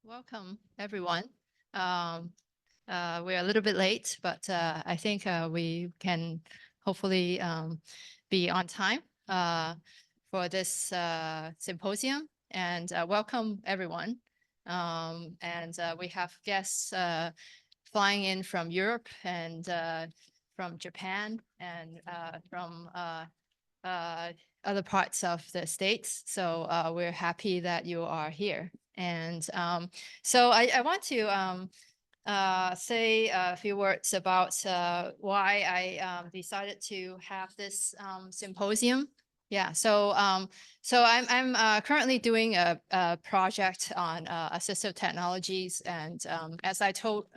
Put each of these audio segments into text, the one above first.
Welcome, everyone. We're a little bit late, but I think we can hopefully be on time for this symposium. And welcome, everyone. And we have guests flying in from Europe and from Japan and from other parts of the States. So we're happy that you are here. And so I want to say a few words about why I decided to have this symposium. Yeah, so I'm currently doing a project on assistive technologies, and as I told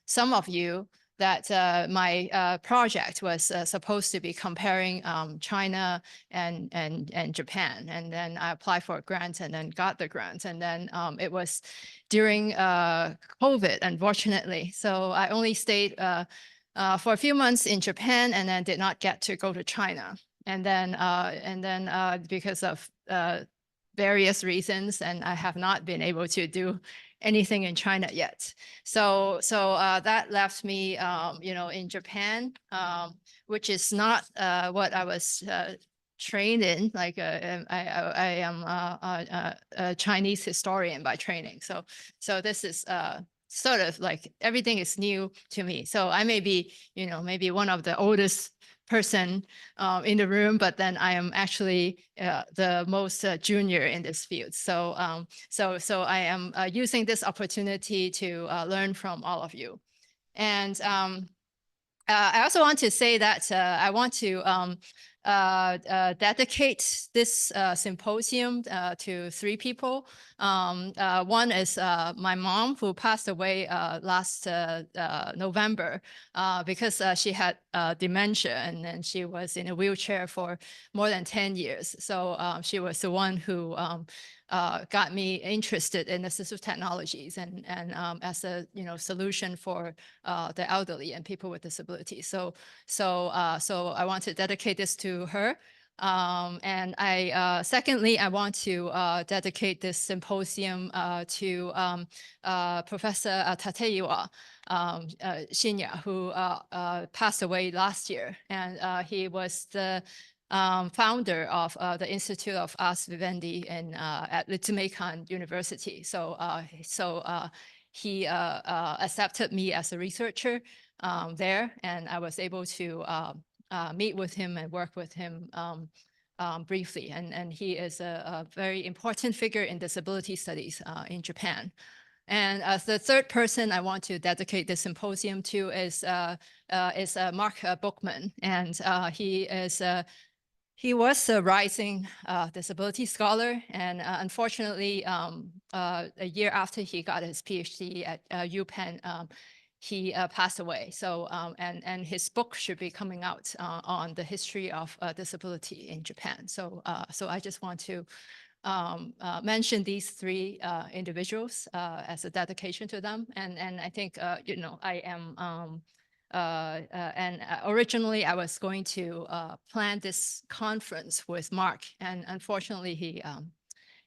some of you, that my project was supposed to be comparing China and Japan, and then I applied for a grant and then got the grant, and then it was during COVID, unfortunately. So I only stayed for a few months in Japan and then did not get to go to China. And then because of various reasons, and I have not been able to do anything in China yet. So that left me, in Japan, which is not what I was trained in. Like I am a Chinese historian by training. So this is sort of like everything is new to me. So I may be, maybe one of the oldest person in the room, but then I am actually the most junior in this field. So I am using this opportunity to learn from all of you. And I also want to say that I want to dedicate this symposium to three people. One is my mom, who passed away last November because she had dementia, and then she was in a wheelchair for more than 10 years. So she was the one who got me interested in assistive technologies and as a solution for the elderly and people with disabilities. So I want to dedicate this to her. And secondly, I want to dedicate this symposium to Professor Tateiwa Shinya, who passed away last year. And he was the founder of the Institute of Ars Vivendi at Little University. So he accepted me as a researcher there, and I was able to meet with him and work with him briefly. And he is a very important figure in disability studies in Japan. And the third person I want to dedicate this symposium to is Mark Bookman, and he was a rising disability scholar, and unfortunately, a year after he got his PhD at UPenn, he passed away. So, and his book should be coming out on the history of disability in Japan. So, I just want to mention these three individuals as a dedication to them. And I think, I am. And originally I was going to plan this conference with Mark, and unfortunately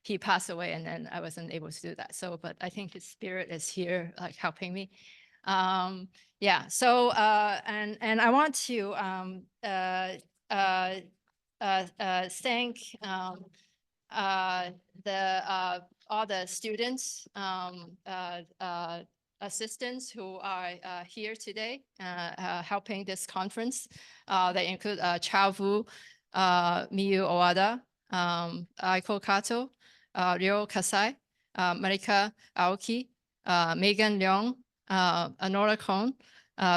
he passed away, and then I wasn't able to do that. So, but I think his spirit is here, like helping me. Yeah. So and I want to thank all the students, assistants who are here today helping this conference. They include Chao Wu, Miyu Owada, Aiko Kato, Ryo Kasai, Marika Aoki, Megan Leong, Anora Kohn,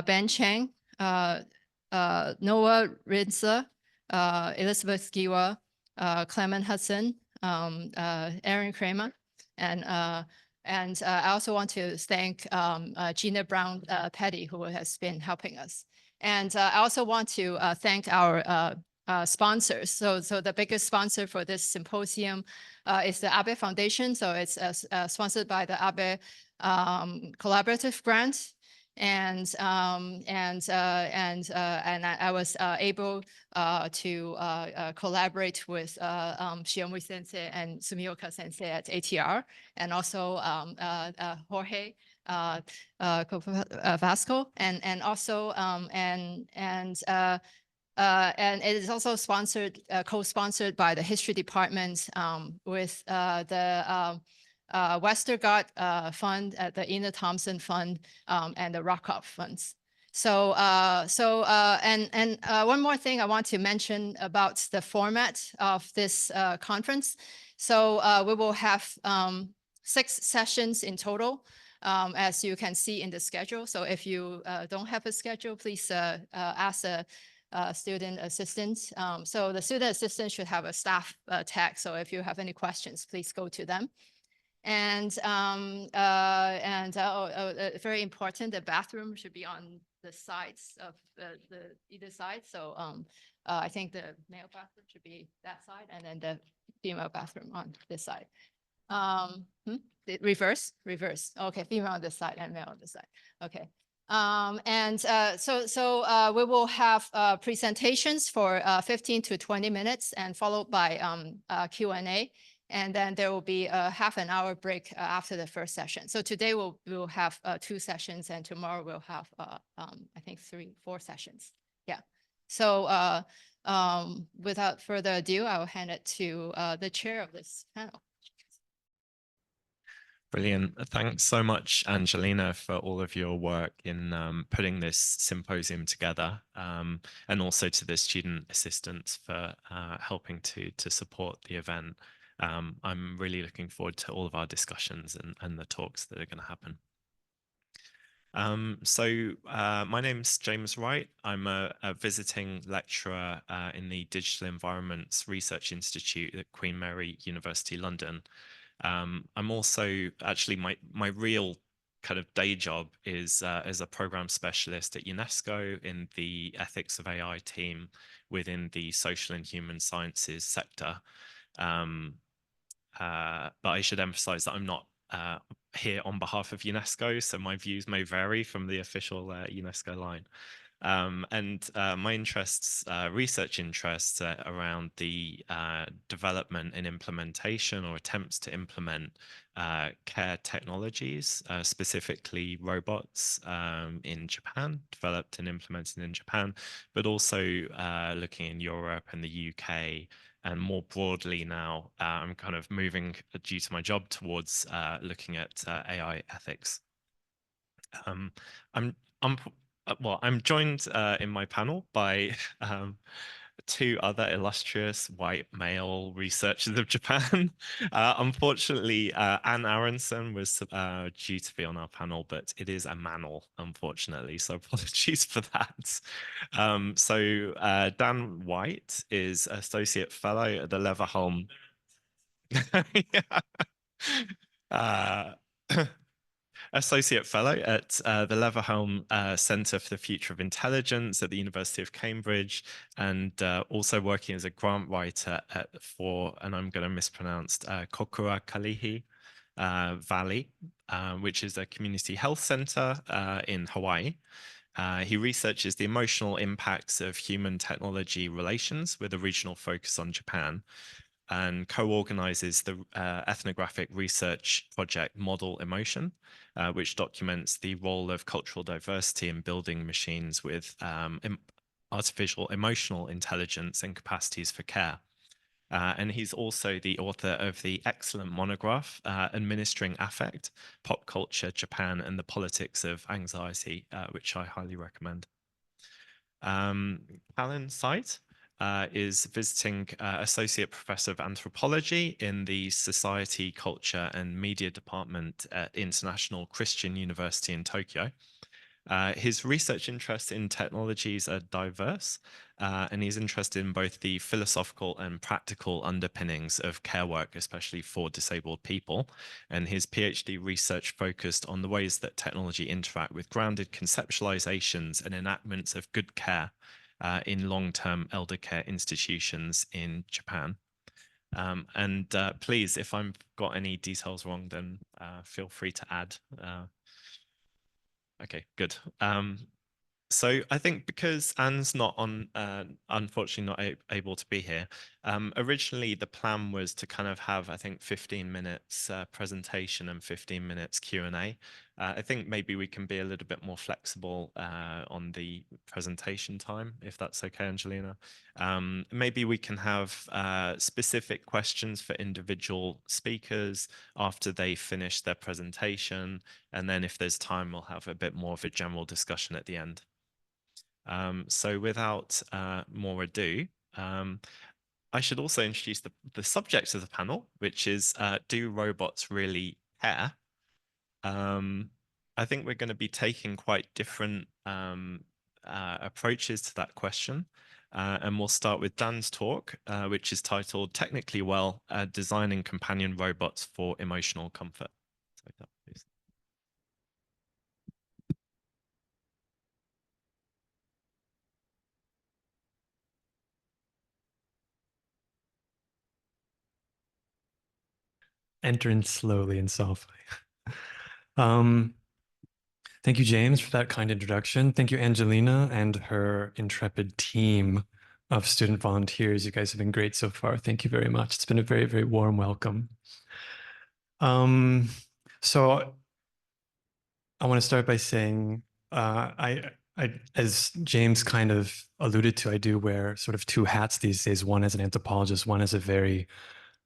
Ben Chang, Noah Rinza, Elizabeth Giwa, Clement Hudson, Aaron Kramer, and I also want to thank Gina Brown Petty, who has been helping us. And I also want to thank our sponsors. So the biggest sponsor for this symposium is the Abe Foundation. So it's sponsored by the Abe Collaborative Grant. I was able to collaborate with Shiomu Sensei and Sumioka Sensei at ATR, and also Jorge Vasco, and also and it is also sponsored, co-sponsored by the history department with the Westergaard Fund, the Ina Thompson Fund, and the Rockoff funds. So, one more thing I want to mention about the format of this conference. So we will have 6 sessions in total, as you can see in the schedule. So if you don't have a schedule, please ask a student assistant. So the student assistant should have a staff tag. So if you have any questions, please go to them. And very important, the bathroom should be on the sides of the either side. So I think the male bathroom should be that side, and then the female bathroom on this side. Reverse. Okay, female on this side and male on this side. Okay. So we will have presentations for 15 to 20 minutes, and followed by Q&A. And then there will be a half an hour break after the first session. So today we'll have 2 sessions, and tomorrow we'll have I think 4 sessions. Yeah. So without further ado, I will hand it to the chair of this panel. Brilliant. Thanks so much, Angelina, for all of your work in putting this symposium together, and also to the student assistants for helping to support the event. I'm really looking forward to all of our discussions and the talks that are going to happen. My name's James Wright. I'm a visiting lecturer in the Digital Environments Research Institute at Queen Mary University, London. I'm also actually my real kind of day job is as a program specialist at UNESCO in the ethics of AI team within the social and human sciences sector. But I should emphasize that I'm not here on behalf of UNESCO, so my views may vary from the official UNESCO line. My interests, research interests around the development and implementation or attempts to implement care technologies, specifically robots in Japan, developed and implemented in Japan, but also looking in Europe and the UK. And more broadly now, I'm kind of moving, due to my job, towards looking at AI ethics. I'm joined in my panel by 2 other illustrious white male researchers of Japan. Unfortunately, Anne Aronson was due to be on our panel, but it is a manel, unfortunately, so apologies for that. Dan White is Associate Fellow at the Leverhulme. Associate Fellow at the Leverhulme Centre for the Future of Intelligence at the University of Cambridge, and also working as a grant writer for, and I'm going to mispronounce, Kokura Kalihi Valley, which is a community health centre in Hawaii. He researches the emotional impacts of human-technology relations with a regional focus on Japan, and co-organizes the ethnographic research project Model Emotion, which documents the role of cultural diversity in building machines with artificial emotional intelligence and capacities for care. And he's also the author of the excellent monograph, Administering Affect, Pop Culture, Japan, and the Politics of Anxiety, which I highly recommend. Callain Sait is visiting Associate Professor of Anthropology in the Society, Culture and Media Department at International Christian University in Tokyo. His research interests in technologies are diverse, and he's interested in both the philosophical and practical underpinnings of care work, especially for disabled people. And his PhD research focused on the ways that technology interact with grounded conceptualizations and enactments of good care in long-term elder care institutions in Japan. Please, if I've got any details wrong, then feel free to add. Okay, good. So I think because Anne's not on, unfortunately not able to be here, originally the plan was to kind of have, I think, 15 minutes presentation and 15 minutes Q&A. I think maybe we can be a little bit more flexible on the presentation time, if that's okay, Angelina. Maybe we can have specific questions for individual speakers after they finish their presentation. And then if there's time, we'll have a bit more of a general discussion at the end. So without more ado, I should also introduce the subject of the panel, which is do robots really care? I think we're going to be taking quite different approaches to that question. And we'll start with Dan's talk, which is titled Technically Well, Designing Companion Robots for Emotional Comfort. So, Dan, please. Entering slowly and softly. Thank you, James, for that kind introduction. Thank you, Angelina, and her intrepid team of student volunteers. You guys have been great so far. Thank you very much. It's been a very, very warm welcome. So I want to start by saying as James kind of alluded to, I do wear sort of two hats these days, one as an anthropologist, one as a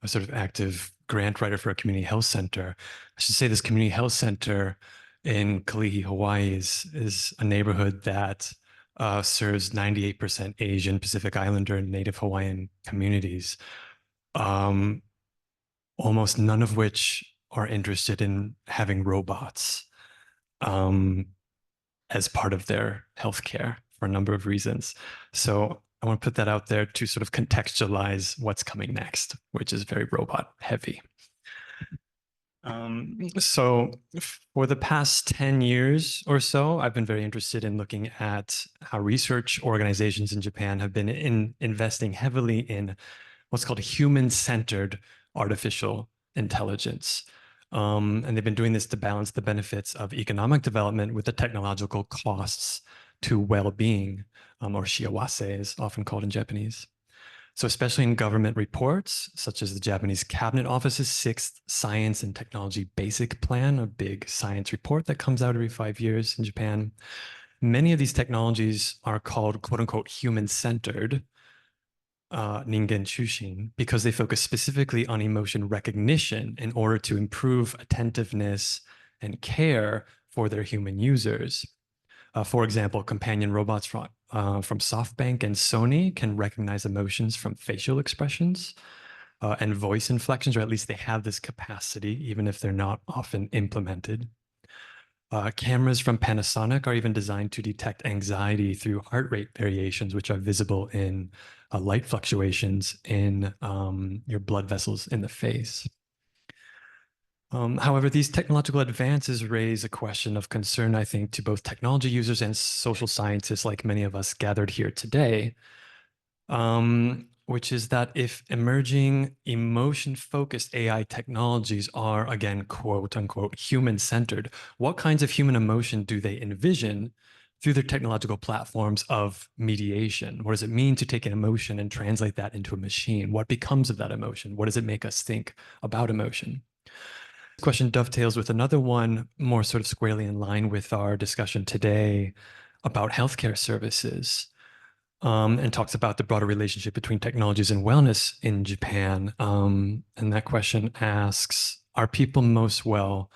sort of active grant writer for a community health center. I should say this community health center in Kalihi, Hawaii is a neighborhood that serves 98% Asian, Pacific Islander, and Native Hawaiian communities, almost none of which are interested in having robots as part of their healthcare for a number of reasons. So I want to put that out there to sort of contextualize what's coming next, which is very robot heavy. So for the past 10 years or so, I've been very interested in looking at how research organizations in Japan have been investing heavily in what's called human-centered artificial intelligence. And they've been doing this to balance the benefits of economic development with the technological costs to well-being, or shiawase is often called in Japanese. So especially in government reports, such as the Japanese Cabinet Office's 6th Science and Technology Basic Plan, a big science report that comes out every 5 years in Japan, many of these technologies are called quote-unquote human-centered, ningen chushin, because they focus specifically on emotion recognition in order to improve attentiveness and care for their human users. For example, companion robots from SoftBank and Sony can recognize emotions from facial expressions and voice inflections, or at least they have this capacity, even if they're not often implemented. Cameras from Panasonic are even designed to detect anxiety through heart rate variations, which are visible in light fluctuations in your blood vessels in the face. However, these technological advances raise a question of concern, I think, to both technology users and social scientists like many of us gathered here today, which is that if emerging emotion-focused AI technologies are, again, quote unquote, human-centered, what kinds of human emotion do they envision through their technological platforms of mediation? What does it mean to take an emotion and translate that into a machine? What becomes of that emotion? What does it make us think about emotion? This question dovetails with another one more sort of squarely in line with our discussion today about healthcare services, and talks about the broader relationship between technologies and wellness in Japan. And that question asks, are people most well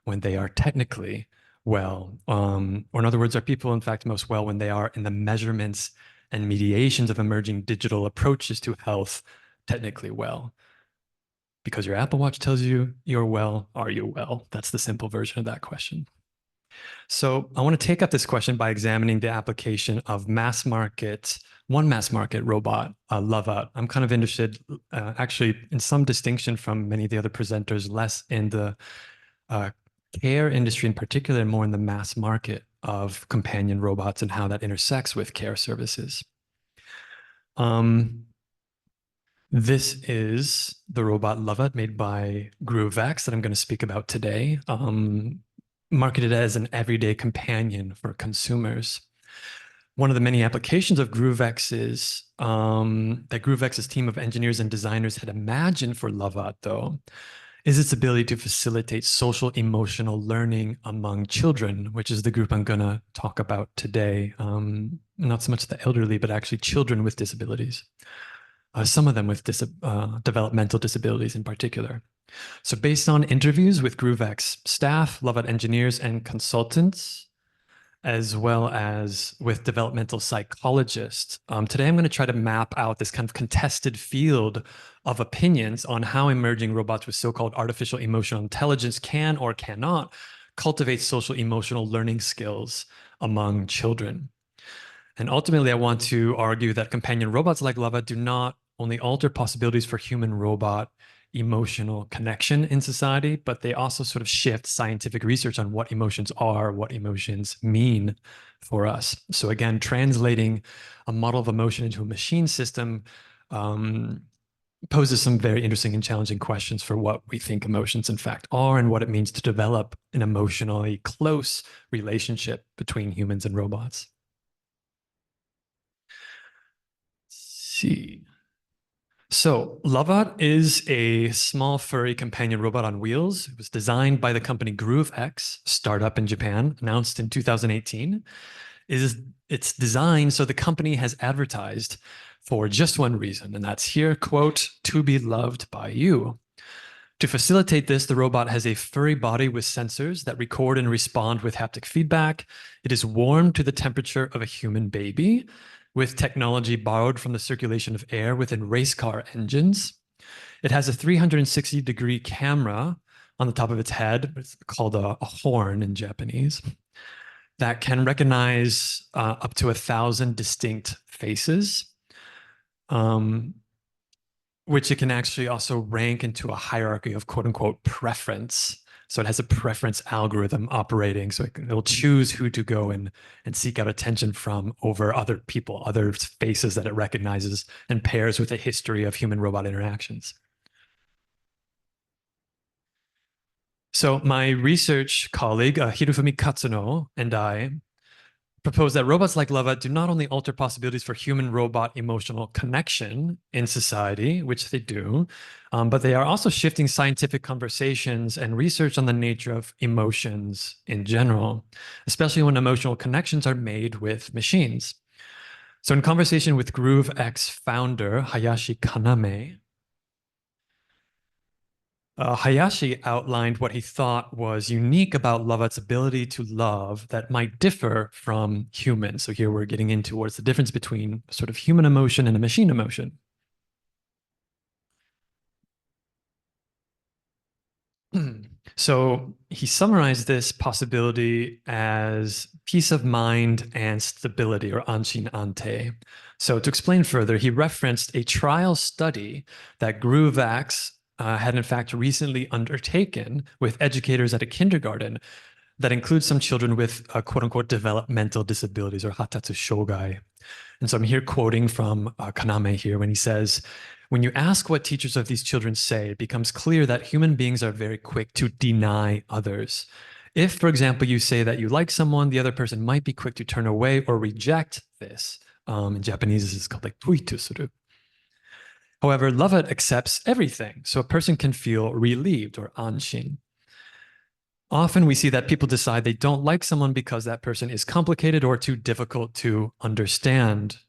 when they are technically well? Or in other words, are people in fact most well when they are in the measurements and mediations of emerging digital approaches to health technically well? Because your Apple Watch tells you you're well, are you well? That's the simple version of that question. So I want to take up this question by examining the application of one mass market robot, Lovout. I'm kind of interested, actually, in some distinction from many of the other presenters, less in the care industry in particular, and more in the mass market of companion robots and how that intersects with care services. This is the robot Lovout made by GrooveX that I'm going to speak about today. marketed as an everyday companion for consumers. One of the many applications of GrooveX's that GrooveX's team of engineers and designers had imagined for Lovat, though, is its ability to facilitate social emotional learning among children, which is the group I'm going to talk about today. Not so much the elderly, but actually children with disabilities. Some of them with developmental disabilities in particular. So based on interviews with GrooveX staff, Lovat engineers, and consultants, as well as with developmental psychologists. Today, I'm going to try to map out this kind of contested field of opinions on how emerging robots with so-called artificial emotional intelligence can or cannot cultivate social emotional learning skills among children. And ultimately, I want to argue that companion robots like Lovat do not only alter possibilities for human-robot emotional connection in society, but they also sort of shift scientific research on what emotions are, what emotions mean for us. So again, translating a model of emotion into a machine system poses some very interesting and challenging questions for what we think emotions in fact are and what it means to develop an emotionally close relationship between humans and robots. Let's see. So Lovat is a small furry companion robot on wheels. It was designed by the company GrooveX, startup in Japan, announced in 2018. It's designed so the company has advertised for just one reason, and that's here, quote, to be loved by you. To facilitate this, the robot has a furry body with sensors that record and respond with haptic feedback. It is warmed to the temperature of a human baby, with technology borrowed from the circulation of air within race car engines. It has a 360-degree camera on the top of its head. It's called a horn in Japanese, that can recognize up to 1,000 distinct faces, which it can actually also rank into a hierarchy of quote-unquote preference. So it has a preference algorithm operating. So it'll choose who to go and seek out attention from over other people, other faces that it recognizes and pairs with a history of human-robot interactions. So my research colleague, Hirofumi Katsuno, and I propose that robots like Lovat do not only alter possibilities for human-robot emotional connection in society, which they do, but they are also shifting scientific conversations and research on the nature of emotions in general, especially when emotional connections are made with machines. So in conversation with GrooveX founder Hayashi Kaname, Hayashi outlined what he thought was unique about Lovat's ability to love that might differ from humans. So here we're getting into what's the difference between sort of human emotion and a machine emotion. So he summarized this possibility as peace of mind and stability, or anshin ante. So to explain further, he referenced a trial study that GrooveX had in fact recently undertaken with educators at a kindergarten that includes some children with quote unquote developmental disabilities, or hatatsu shogai. And so I'm here quoting from Kaname here when he says, when you ask what teachers of these children say, it becomes clear that human beings are very quick to deny others. If, for example, you say that you like someone, the other person might be quick to turn away or reject this. In Japanese, this is called like tuitusuru. However, Lovat accepts everything, so a person can feel relieved, or anshin. Often we see that people decide they don't like someone because that person is complicated or too difficult to understand.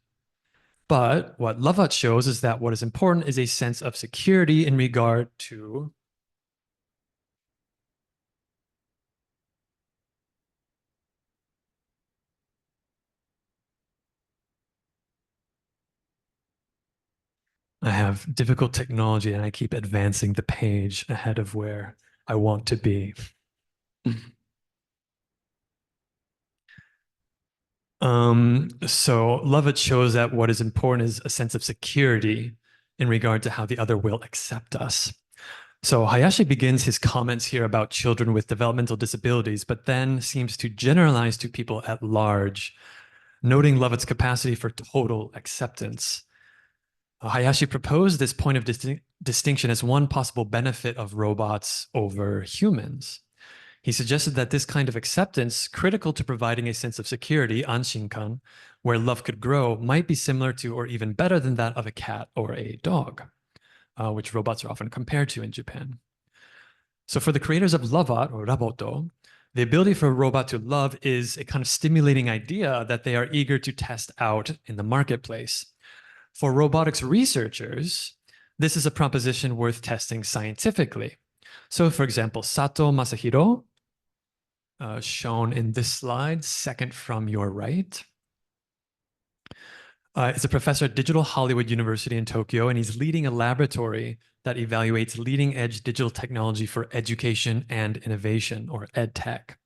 But what Lovat shows is that what is important is a sense of security in regard to I have difficult technology and I keep advancing the page ahead of where I want to be. So Lovett shows that what is important is a sense of security in regard to how the other will accept us. So Hayashi begins his comments here about children with developmental disabilities, but then seems to generalize to people at large, noting Lovett's capacity for total acceptance. Hayashi proposed this point of distinction as one possible benefit of robots over humans. He suggested that this kind of acceptance, critical to providing a sense of security, anshinkan, where love could grow, might be similar to or even better than that of a cat or a dog, which robots are often compared to in Japan. So for the creators of Lovat or Raboto, the ability for a robot to love is a kind of stimulating idea that they are eager to test out in the marketplace. For robotics researchers, this is a proposition worth testing scientifically. So for example, Sato Masahiro, shown in this slide, second from your right, is a professor at Digital Hollywood University in Tokyo, and he's leading a laboratory that evaluates leading-edge digital technology for education and innovation, or EdTech.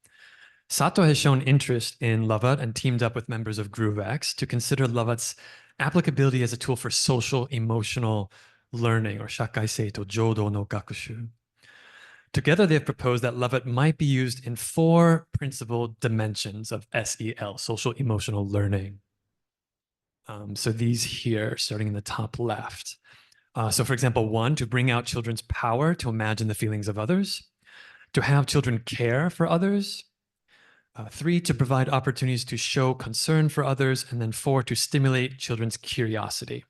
Sato has shown interest in Lovat and teamed up with members of GrooveX to consider Lovat's applicability as a tool for social emotional learning, or shakai seito jodo no gakushu. Together, they have proposed that Lovat might be used in 4 principal dimensions of SEL, social emotional learning. So these here, starting in the top left. So for example, 1, to bring out children's power to imagine the feelings of others, to have children care for others, 3, to provide opportunities to show concern for others, and then 4, to stimulate children's curiosity.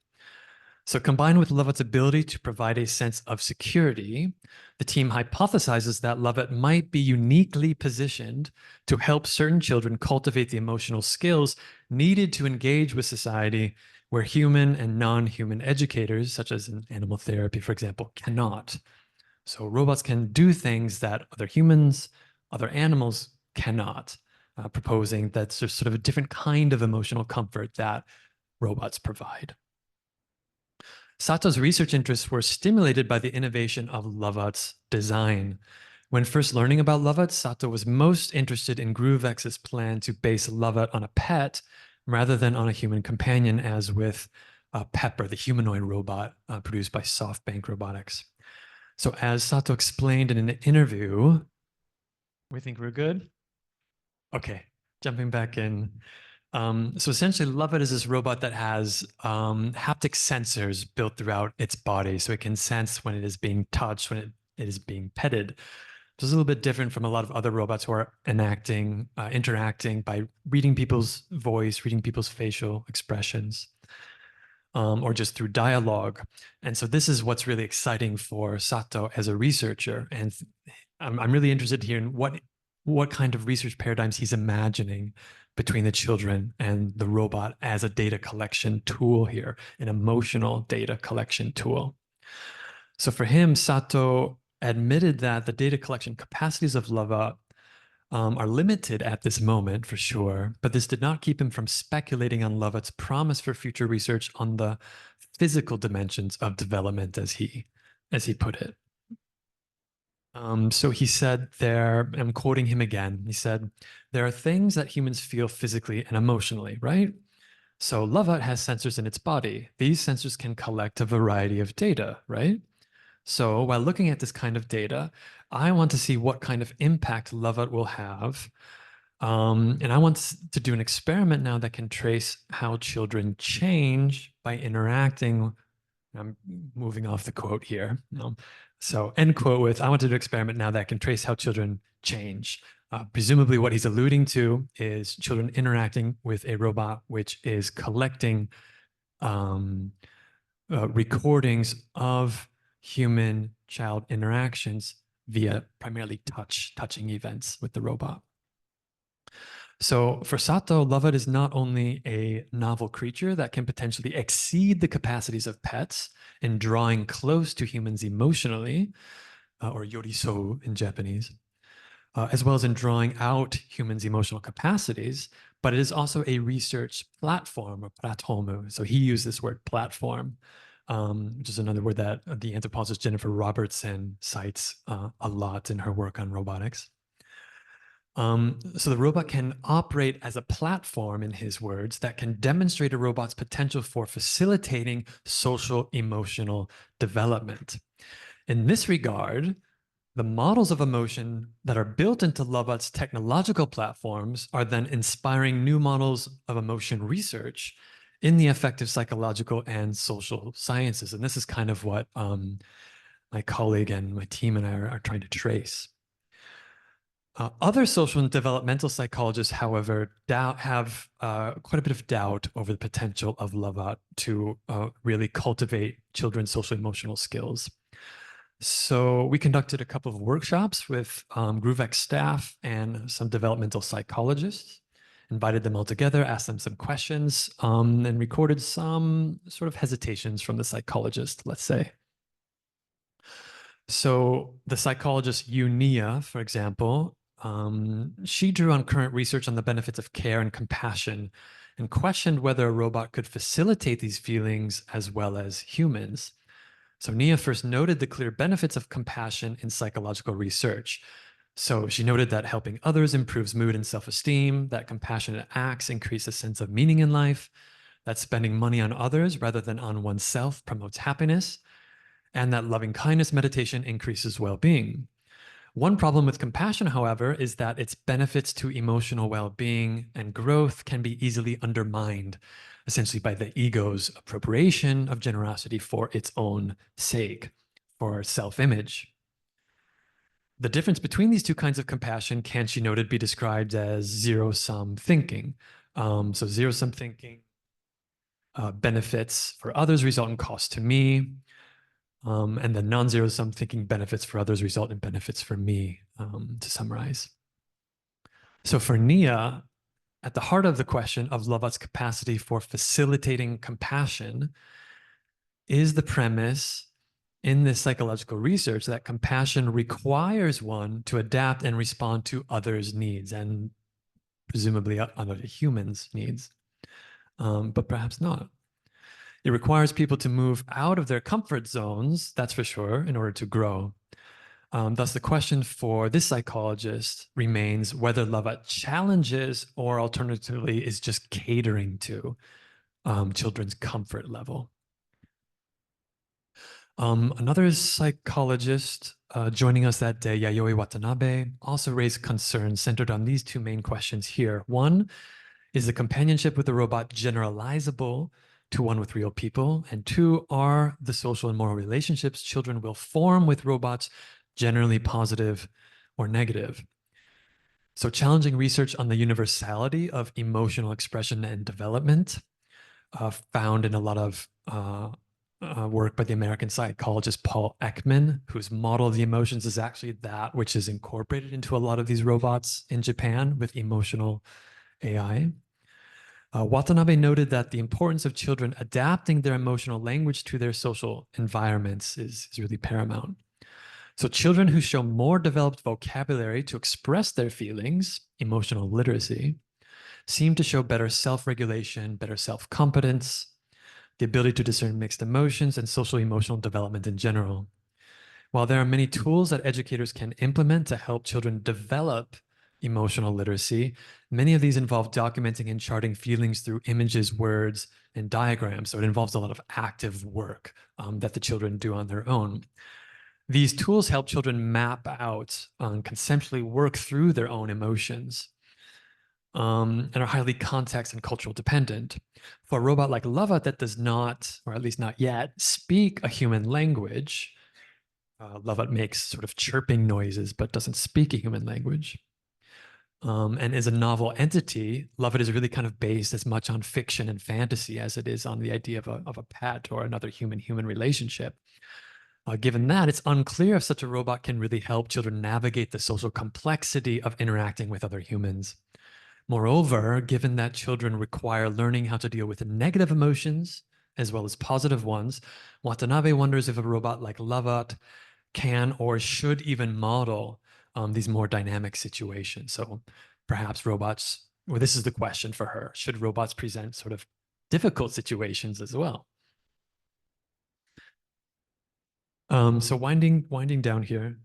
So combined with Lovat's ability to provide a sense of security, the team hypothesizes that Lovat might be uniquely positioned to help certain children cultivate the emotional skills needed to engage with society where human and non-human educators, such as in animal therapy, for example, cannot. So robots can do things that other humans, other animals cannot, proposing that there's sort of a different kind of emotional comfort that robots provide. Sato's research interests were stimulated by the innovation of Lovat's design. When first learning about Lovat, Sato was most interested in GrooveX's plan to base Lovat on a pet rather than on a human companion, as with Pepper, the humanoid robot produced by SoftBank Robotics. So as Sato explained in an interview, we think we're good? Okay, jumping back in. So essentially, Lovat is this robot that has haptic sensors built throughout its body, so it can sense when it is being touched, when it is being petted. So it's a little bit different from a lot of other robots who are interacting by reading people's voice, reading people's facial expressions, or just through dialogue. And so this is what's really exciting for Sato as a researcher. And I'm really interested here in what kind of research paradigms he's imagining between the children and the robot as a data collection tool here, an emotional data collection tool. So for him, Sato admitted that the data collection capacities of Lovat are limited at this moment, for sure, but this did not keep him from speculating on Lovat's promise for future research on the physical dimensions of development, as he put it. So he said there, I'm quoting him again, he said, there are things that humans feel physically and emotionally, right? So Lovat has sensors in its body. These sensors can collect a variety of data, right? So while looking at this kind of data, I want to see what kind of impact Lovat will have. And I want to do an experiment now that can trace how children change by interacting. I'm moving off the quote here. So end quote with, I want to do an experiment now that can trace how children change. Presumably what he's alluding to is children interacting with a robot which is collecting recordings of human-child interactions via primarily touching events with the robot. So for Sato, Lovat is not only a novel creature that can potentially exceed the capacities of pets in drawing close to humans emotionally, or yoriso in Japanese, as well as in drawing out humans' emotional capacities, but it is also a research platform, or platomu. So he used this word platform, which is another word that the anthropologist Jennifer Robertson cites a lot in her work on robotics. So the robot can operate as a platform, in his words, that can demonstrate a robot's potential for facilitating social emotional development. In this regard, the models of emotion that are built into Lovat's technological platforms are then inspiring new models of emotion research in the affective psychological and social sciences. And this is kind of what my colleague and my team and I are trying to trace. Other social and developmental psychologists, however, have quite a bit of doubt over the potential of Lovat to really cultivate children's social emotional skills. So we conducted a couple of workshops with GrooveX staff and some developmental psychologists, invited them all together, asked them some questions, and recorded some sort of hesitations from the psychologist, let's say. So the psychologist Unia, for example, she drew on current research on the benefits of care and compassion and questioned whether a robot could facilitate these feelings as well as humans. So Nia first noted the clear benefits of compassion in psychological research. So she noted that helping others improves mood and self-esteem, that compassionate acts increase a sense of meaning in life, that spending money on others rather than on oneself promotes happiness, and that loving kindness meditation increases well-being. One problem with compassion, however, is that its benefits to emotional well-being and growth can be easily undermined, essentially by the ego's appropriation of generosity for its own sake, for self-image. The difference between these two kinds of compassion can, she noted, be described as zero-sum thinking. So zero-sum thinking benefits for others result in cost to me, and the non-zero sum thinking benefits for others result in benefits for me, to summarize. So for Nia, at the heart of the question of Lovat's capacity for facilitating compassion is the premise in this psychological research that compassion requires one to adapt and respond to others' needs and presumably other humans' needs, but perhaps not. It requires people to move out of their comfort zones, that's for sure, in order to grow. Thus, the question for this psychologist remains whether Lovat challenges or alternatively is just catering to children's comfort level. Another psychologist joining us that day, Yayoi Watanabe, also raised concerns centered on these two main questions here. One, is the companionship with the robot generalizable to one with real people? And two, are the social and moral relationships children will form with robots generally positive or negative? So challenging research on the universality of emotional expression and development found in a lot of work by the American psychologist Paul Ekman, whose model of the emotions is actually that which is incorporated into a lot of these robots in Japan with emotional AI. Watanabe noted that the importance of children adapting their emotional language to their social environments is really paramount. So children who show more developed vocabulary to express their feelings, emotional literacy, seem to show better self-regulation, better self-competence, the ability to discern mixed emotions, and social emotional development in general. While there are many tools that educators can implement to help children develop emotional literacy, many of these involve documenting and charting feelings through images, words, and diagrams. So it involves a lot of active work that the children do on their own. These tools help children map out, conceptually work through their own emotions, and are highly context and cultural dependent. For a robot like Lovat that does not, or at least not yet, speak a human language, Lovat makes sort of chirping noises but doesn't speak a human language, and is a novel entity. Lovat is really kind of based as much on fiction and fantasy as it is on the idea of a pet or another human-human relationship. Given that, it's unclear if such a robot can really help children navigate the social complexity of interacting with other humans. Moreover, given that children require learning how to deal with negative emotions as well as positive ones, Watanabe wonders if a robot like Lovat can or should even model these more dynamic situations. So perhaps robots, well, this is the question for her, should robots present sort of difficult situations as well? So winding down here,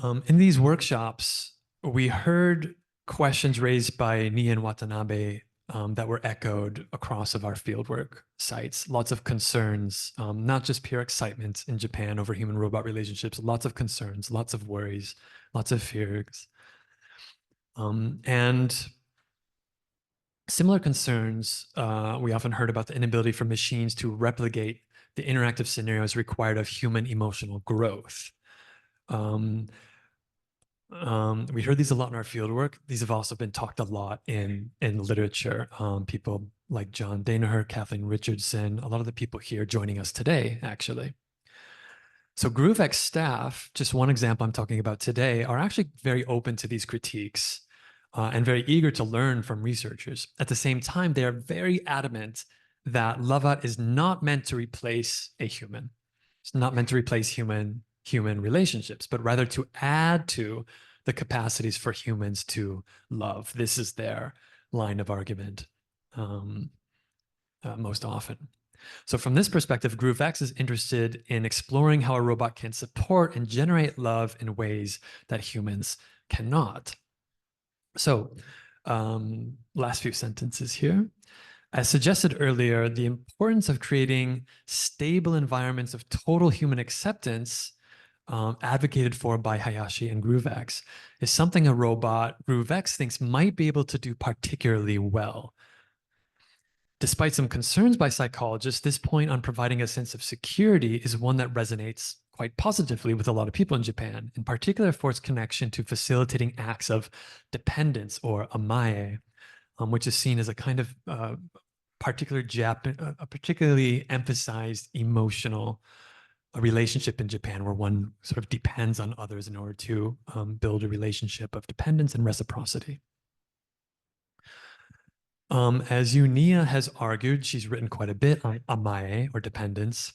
in these workshops, we heard questions raised by Nia and Watanabe that were echoed across of our fieldwork sites. Lots of concerns, not just pure excitement in Japan over human-robot relationships, lots of concerns, lots of worries, lots of fears. And similar concerns, we often heard about the inability for machines to replicate the interactive scenarios required of human emotional growth. We heard these a lot in our fieldwork. These have also been talked a lot in literature. People like John Danaher, Kathleen Richardson, a lot of the people here joining us today, actually. So GrooveX staff, just one example I'm talking about today, are actually very open to these critiques and very eager to learn from researchers. At the same time, they are very adamant that Lovatt is not meant to replace a human. It's not meant to replace human relationships, but rather to add to the capacities for humans to love. This is their line of argument most often. So from this perspective, GrooveX is interested in exploring how a robot can support and generate love in ways that humans cannot. So last few sentences here. As suggested earlier, the importance of creating stable environments of total human acceptance advocated for by Hayashi and GrooveX is something a robot, GrooveX, thinks might be able to do particularly well. Despite some concerns by psychologists, this point on providing a sense of security is one that resonates quite positively with a lot of people in Japan, in particular for its connection to facilitating acts of dependence, or amae, which is seen as a kind of particularly emphasized emotional relationship in Japan, where one sort of depends on others in order to build a relationship of dependence and reciprocity. As Yunia has argued, she's written quite a bit on amae, or dependence.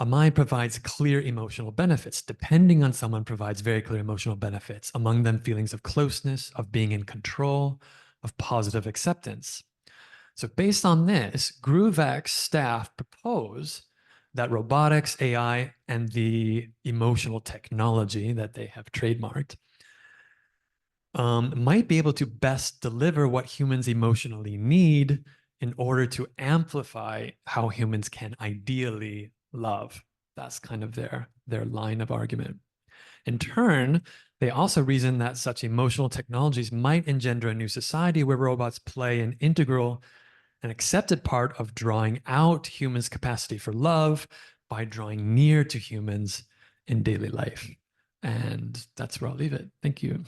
Amae provides clear emotional benefits. Depending on someone provides very clear emotional benefits, among them feelings of closeness, of being in control, of positive acceptance. So based on this, GrooveX staff propose that robotics, AI, and the emotional technology that they have trademarked might be able to best deliver what humans emotionally need in order to amplify how humans can ideally love. That's kind of their line of argument. In turn, they also reason that such emotional technologies might engender a new society where robots play an integral and accepted part of drawing out humans' capacity for love by drawing near to humans in daily life. And that's where I'll leave it. Thank you.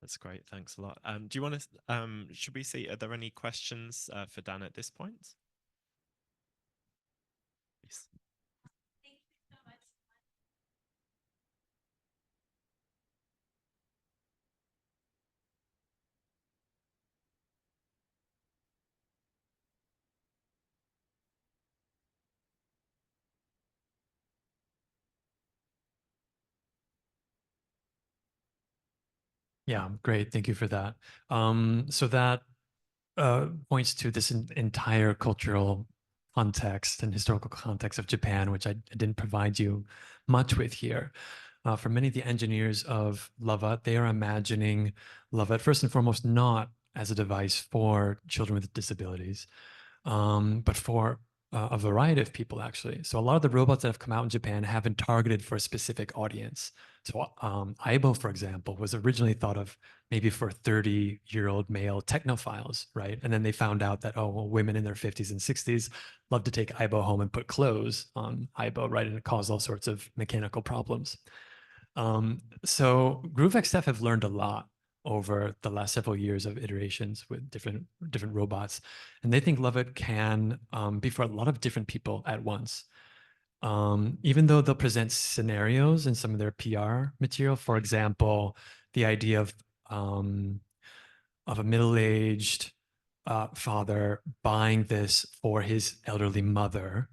That's great. Thanks a lot. Do you want to, should we see, are there any questions for Dan at this point? Please. Yeah, great. Thank you for that. So that points to this entire cultural context and historical context of Japan, which I didn't provide you much with here. For many of the engineers of Lovatt, they are imagining Lovatt first and foremost not as a device for children with disabilities, but for a variety of people, actually. So a lot of the robots that have come out in Japan have been targeted for a specific audience. So Aibo, for example, was originally thought of maybe for 30-year-old male technophiles, right? And then they found out that, oh, well, women in their 50s and 60s love to take Aibo home and put clothes on Aibo, right? And it caused all sorts of mechanical problems. So GrooveX staff have learned a lot over the last several years of iterations with different robots. And they think Lovatt can be for a lot of different people at once. Even though they'll present scenarios in some of their PR material, for example, the idea of a middle-aged father buying this for his elderly mother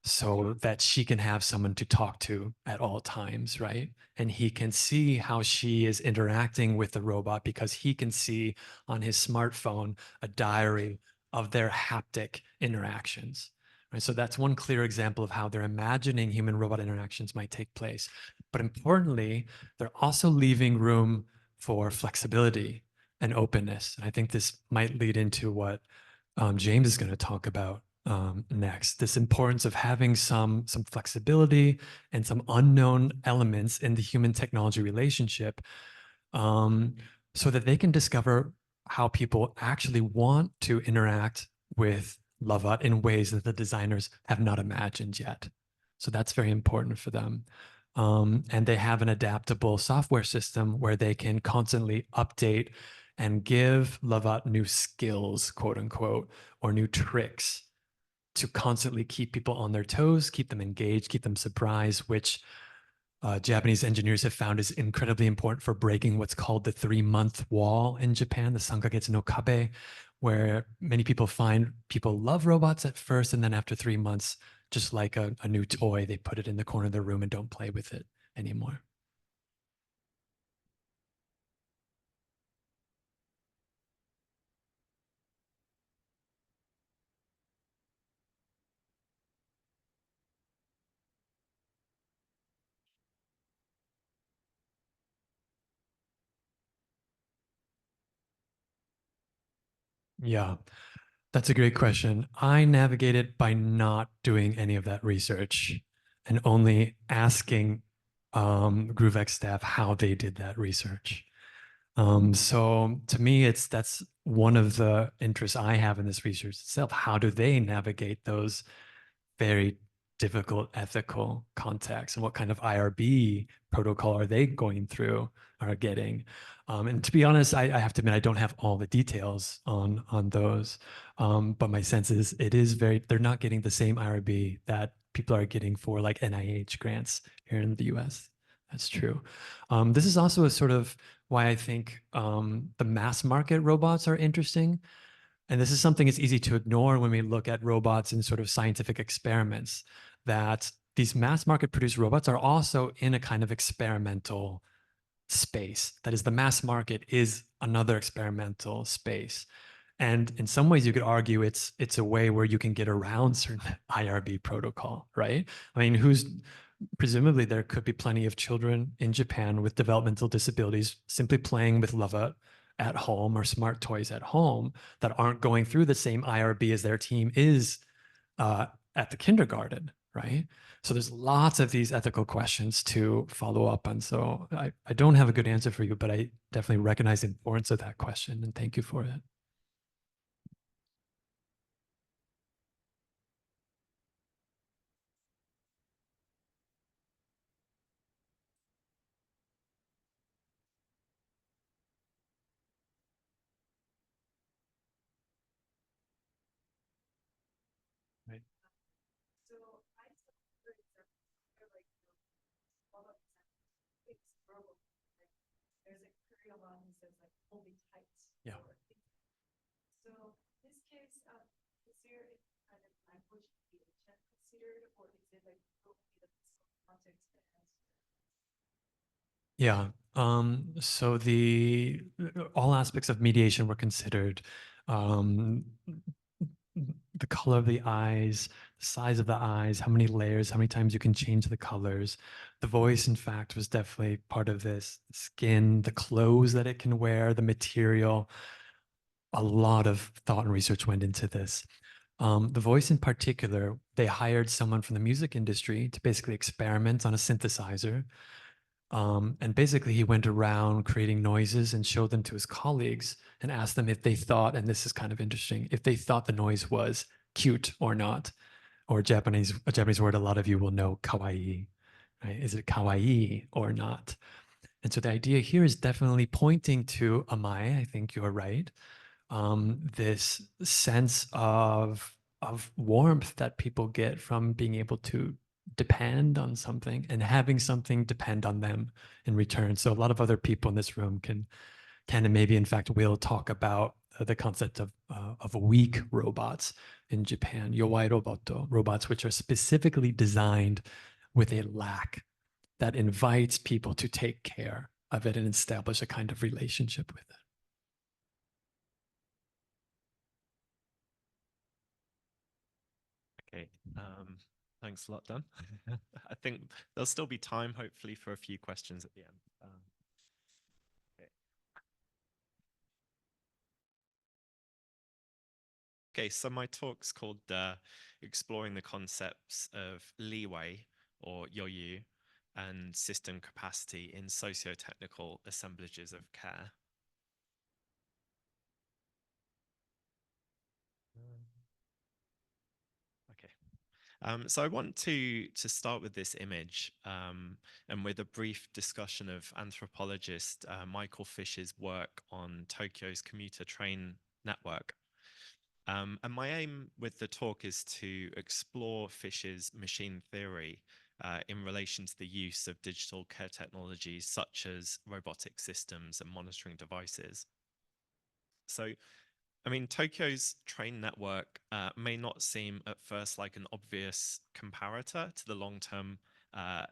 so that she can have someone to talk to at all times, right? And he can see how she is interacting with the robot because he can see on his smartphone a diary of their haptic interactions, right? So that's one clear example of how they're imagining human-robot interactions might take place. But importantly, they're also leaving room for flexibility and openness. And I think this might lead into what James is going to talk about next, this importance of having some flexibility and some unknown elements in the human technology relationship so that they can discover how people actually want to interact with Lovot in ways that the designers have not imagined yet. So that's very important for them. And they have an adaptable software system where they can constantly update and give Lovot new skills, quote unquote, or new tricks to constantly keep people on their toes, keep them engaged, keep them surprised, which Japanese engineers have found is incredibly important for breaking what's called the 3-month wall in Japan, the sankagetsu no kabe, where many people find people love robots at first, and then after 3 months, just like a new toy, they put it in the corner of the room and don't play with it anymore. Yeah, that's a great question. I navigated by not doing any of that research and only asking GrooveX staff how they did that research. So to me, that's one of the interests I have in this research itself. How do they navigate those very difficult ethical contexts, and what kind of IRB protocol are they going through or getting? And to be honest, I have to admit I don't have all the details on those, but my sense is they're not getting the same IRB that people are getting for like NIH grants here in the US. That's true. This is also a sort of why I think the mass market robots are interesting. And this is something that's easy to ignore when we look at robots in sort of scientific experiments, that these mass market produced robots are also in a kind of experimental space. That is, the mass market is another experimental space. And in some ways, you could argue it's a way where you can get around certain IRB protocol, right? I mean, presumably there could be plenty of children in Japan with developmental disabilities simply playing with Lova at home or smart toys at home that aren't going through the same IRB as their team is at the kindergarten, right? So there's lots of these ethical questions to follow up on. So I don't have a good answer for you, but I definitely recognize the importance of that question, and thank you for it. Right. Yeah. So in this case, is there any kind of language mediation considered, or is it like totally the context that has? Yeah. So all aspects of mediation were considered. Um, the color of the eyes, the size of the eyes, how many layers, how many times you can change the colors. The voice, in fact, was definitely part of this. Skin, the clothes that it can wear, the material. A lot of thought and research went into this. The voice in particular, they hired someone from the music industry to basically experiment on a synthesizer. And basically, he went around creating noises and showed them to his colleagues and asked them if they thought, and this is kind of interesting, if they thought the noise was cute or not, or a Japanese word a lot of you will know, kawaii, right? Is it kawaii or not? And so the idea here is definitely pointing to Amae. I think you're right. This sense of warmth that people get from being able to depend on something and having something depend on them in return. So a lot of other people in this room can and maybe in fact will talk about the concept of weak robots in Japan, yowai roboto, robots which are specifically designed with a lack that invites people to take care of it and establish a kind of relationship with it. Okay, thanks a lot, Dan. I think there'll still be time, hopefully, for a few questions at the end. Okay. Okay, so my talk's called Exploring the Concepts of Leeway, or Yoyu, and System Capacity in Socio-technical Assemblages of Care. So I want to start with this image and with a brief discussion of anthropologist Michael Fish's work on Tokyo's commuter train network. And my aim with the talk is to explore Fish's machine theory in relation to the use of digital care technologies such as robotic systems and monitoring devices. So, I mean, Tokyo's train network may not seem at first like an obvious comparator to the long-term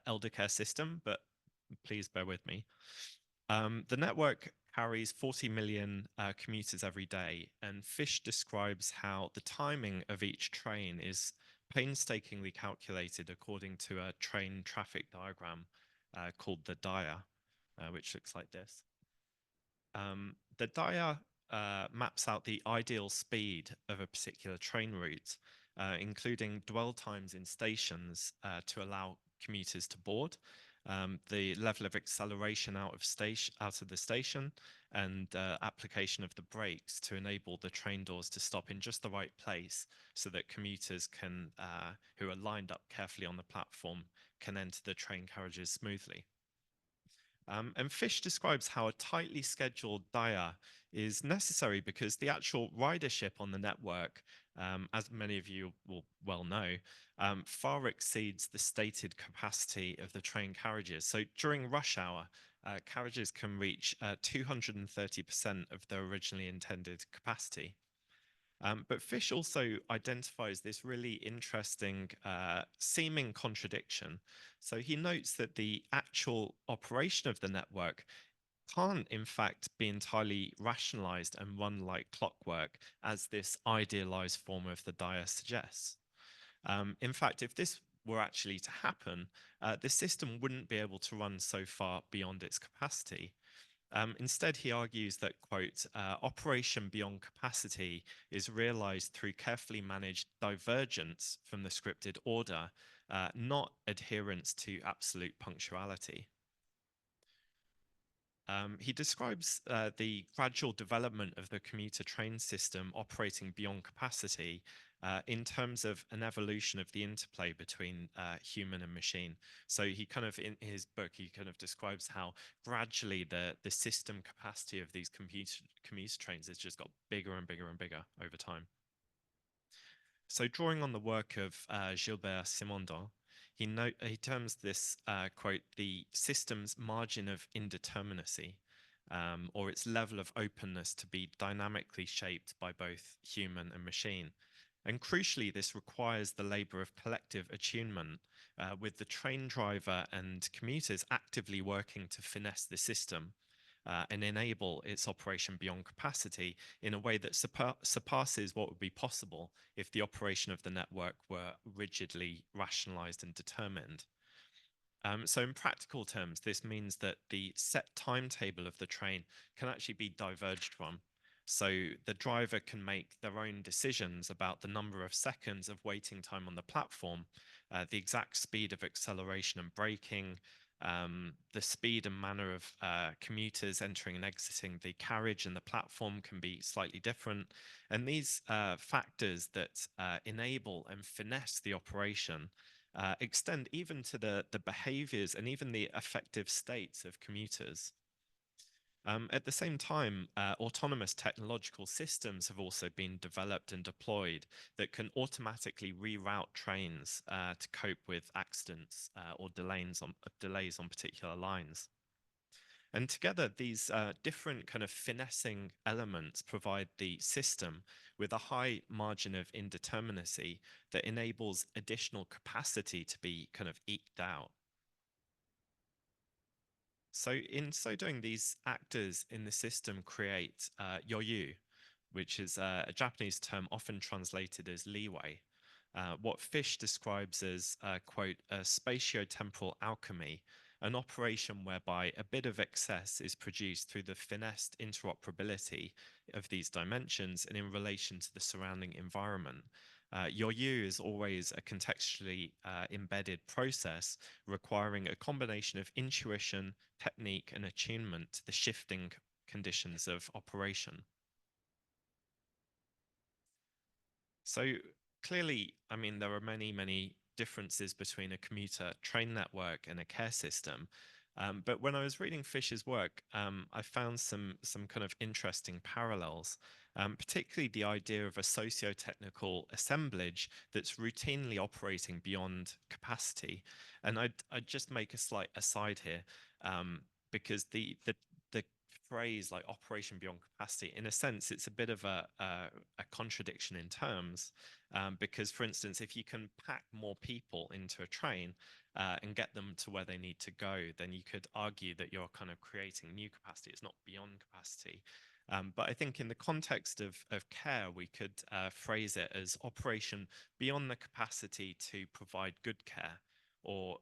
Eldercare system, but please bear with me. The network carries 40 million commuters every day, and Fish describes how the timing of each train is painstakingly calculated according to a train traffic diagram called the dia, which looks like this. The dia maps out the ideal speed of a particular train route, including dwell times in stations to allow commuters to board, the level of acceleration out of the station, and application of the brakes to enable the train doors to stop in just the right place so that commuters can, who are lined up carefully on the platform, can enter the train carriages smoothly. And Fish describes how a tightly scheduled dia is necessary because the actual ridership on the network, as many of you will well know, far exceeds the stated capacity of the train carriages. So during rush hour, carriages can reach 230% of their originally intended capacity. But Fish also identifies this really interesting seeming contradiction. So he notes that the actual operation of the network can't, in fact, be entirely rationalized and run like clockwork, as this idealized form of the dia suggests. In fact, if this were actually to happen, the system wouldn't be able to run so far beyond its capacity. Instead, he argues that, quote, operation beyond capacity is realized through carefully managed divergence from the scripted order, not adherence to absolute punctuality. He describes the gradual development of the commuter train system operating beyond capacity in terms of an evolution of the interplay between human and machine. So he kind of, in his book, he kind of describes how gradually the system capacity of these commuter trains has just got bigger and bigger and bigger over time. So drawing on the work of Gilbert Simondon, he terms this, quote, the system's margin of indeterminacy, or its level of openness to be dynamically shaped by both human and machine. And crucially, this requires the labor of collective attunement, with the train driver and commuters actively working to finesse the system and enable its operation beyond capacity in a way that surpasses what would be possible if the operation of the network were rigidly rationalized and determined. So in practical terms, this means that the set timetable of the train can actually be diverged from. So the driver can make their own decisions about the number of seconds of waiting time on the platform, the exact speed of acceleration and braking, the speed and manner of commuters entering and exiting the carriage and the platform can be slightly different. And these factors that enable and finesse the operation extend even to the behaviors and even the affective states of commuters. At the same time, autonomous technological systems have also been developed and deployed that can automatically reroute trains to cope with accidents or delays on particular lines. And together, these different kind of finessing elements provide the system with a high margin of indeterminacy that enables additional capacity to be kind of eked out. So in so doing, these actors in the system create Yoyu, which is a Japanese term often translated as leeway. What Fish describes as, quote, a spatio-temporal alchemy, an operation whereby a bit of excess is produced through the finessed interoperability of these dimensions and in relation to the surrounding environment. Yoyu is always a contextually embedded process requiring a combination of intuition, technique, and attunement to the shifting conditions of operation. So clearly, I mean, there are many differences between a commuter train network and a care system. But when I was reading Fisher's work, I found some kind of interesting parallels, particularly the idea of a socio-technical assemblage that's routinely operating beyond capacity. And I'd just make a slight aside here, because the phrase like operation beyond capacity, in a sense, it's a bit of a contradiction in terms, because, for instance, if you can pack more people into a train and get them to where they need to go, then you could argue that you're kind of creating new capacity. It's not beyond capacity. But I think in the context of care, we could phrase it as operation beyond the capacity to provide good care, or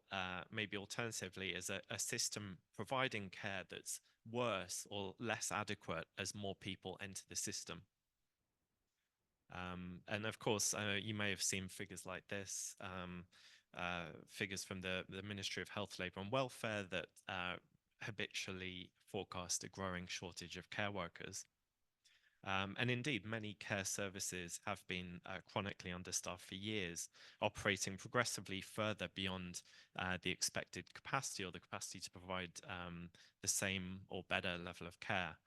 maybe alternatively as a system providing care that's worse or less adequate as more people enter the system. And of course, you may have seen figures like this, figures from the Ministry of Health, Labour and Welfare that habitually forecast a growing shortage of care workers. And indeed, many care services have been chronically understaffed for years, operating progressively further beyond the expected capacity or the capacity to provide the same or better level of care.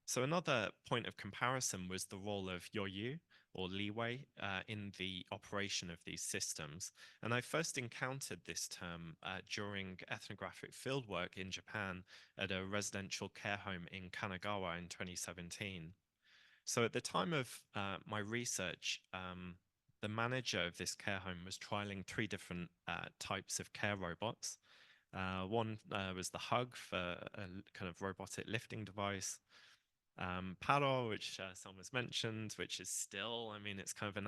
So another point of comparison was the role of Yoyu or Leeway in the operation of these systems. And I first encountered this term during ethnographic fieldwork in Japan at a residential care home in Kanagawa in 2017. So at the time of my research, the manager of this care home was trialing 3 different types of care robots. One was the Hug for a kind of robotic lifting device. Paro, which someone's mentioned, which is still, I mean, it's kind of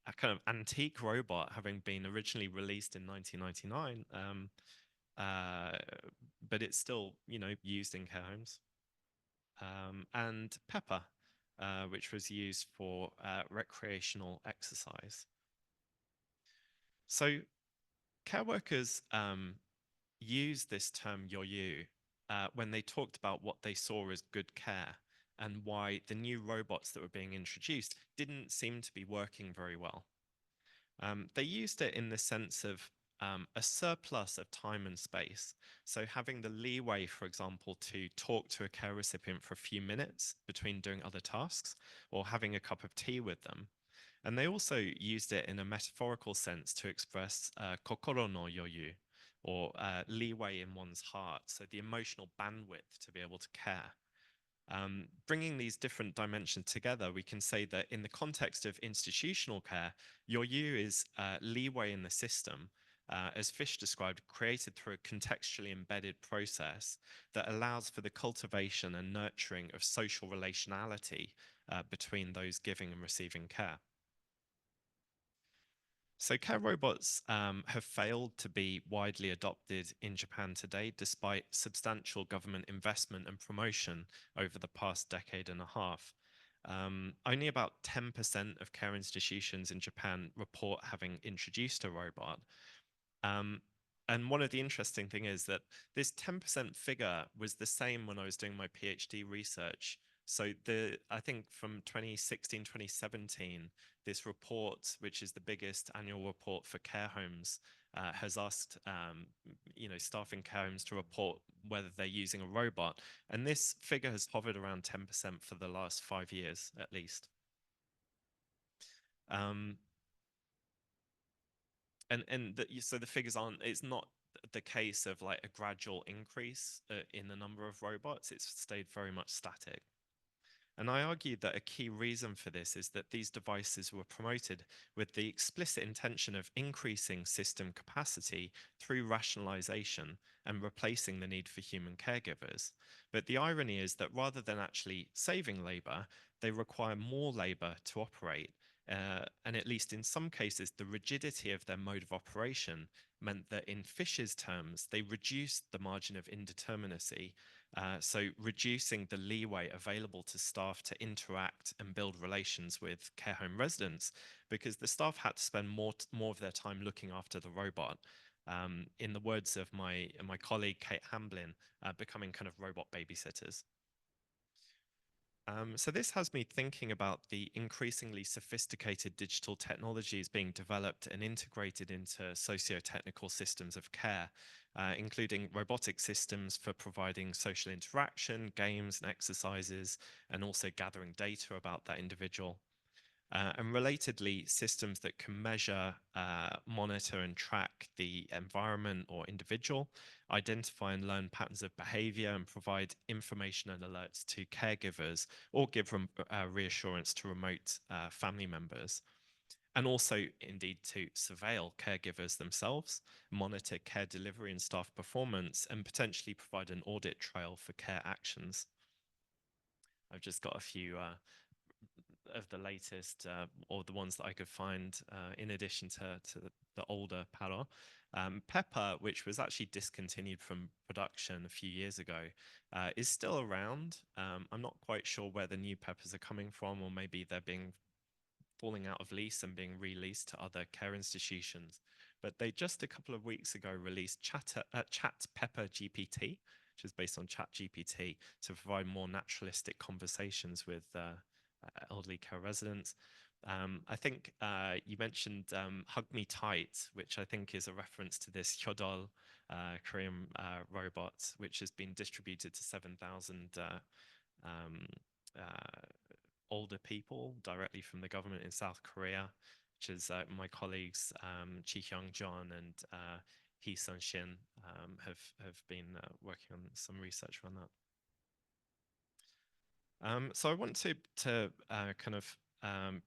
a kind of antique robot, having been originally released in 1999, but it's still, you know, used in care homes. And Pepper, which was used for recreational exercise. So care workers use this term Yoyu when they talked about what they saw as good care and why the new robots that were being introduced didn't seem to be working very well. They used it in the sense of a surplus of time and space. So having the leeway, for example, to talk to a care recipient for a few minutes between doing other tasks, or having a cup of tea with them. And they also used it in a metaphorical sense to express kokoro no yoyu, or leeway in one's heart, so the emotional bandwidth to be able to care. Bringing these different dimensions together, we can say that in the context of institutional care, Yoyu is leeway in the system, as Fish described, created through a contextually embedded process that allows for the cultivation and nurturing of social relationality between those giving and receiving care. So care robots have failed to be widely adopted in Japan today, despite substantial government investment and promotion over the past decade and a half. Only about 10% of care institutions in Japan report having introduced a robot. And one of the interesting things is that this 10% figure was the same when I was doing my PhD research. So I think from 2016, 2017, this report, which is the biggest annual report for care homes, has asked staff in care homes to report whether they're using a robot. And this figure has hovered around 10% for the last 5 years, at least. So the figures aren't, it's not the case of like a gradual increase in the number of robots. It's stayed very much static. And I argue that a key reason for this is that these devices were promoted with the explicit intention of increasing system capacity through rationalization and replacing the need for human caregivers. But the irony is that rather than actually saving labor, they require more labor to operate. And at least in some cases, the rigidity of their mode of operation meant that in Fisher's terms, they reduced the margin of indeterminacy, so reducing the leeway available to staff to interact and build relations with care home residents, because the staff had to spend more of their time looking after the robot. In the words of my colleague, Kate Hamblin, becoming kind of robot babysitters. So this has me thinking about the increasingly sophisticated digital technologies being developed and integrated into socio-technical systems of care, including robotic systems for providing social interaction, games and exercises, and also gathering data about that individual. And relatedly, systems that can measure, monitor, and track the environment or individual, identify and learn patterns of behavior, and provide information and alerts to caregivers or give reassurance to remote family members. And also, indeed, to surveil caregivers themselves, monitor care delivery and staff performance, and potentially provide an audit trail for care actions. I've just got a few of the latest or the ones that I could find in addition to the older Palo. Pepper, which was actually discontinued from production a few years ago, is still around. I'm not quite sure where the new Peppers are coming from, or maybe they're falling out of lease and being released to other care institutions. But they just a couple of weeks ago released Chat Pepper GPT, which is based on Chat GPT, to provide more naturalistic conversations with elderly care residents. I think you mentioned Hug Me Tight, which I think is a reference to this Hyodol Korean robot, which has been distributed to 7,000 older people directly from the government in South Korea, which is my colleagues Chi Hyung John and Hee Sun Shin have been working on some research on that. So I want to kind of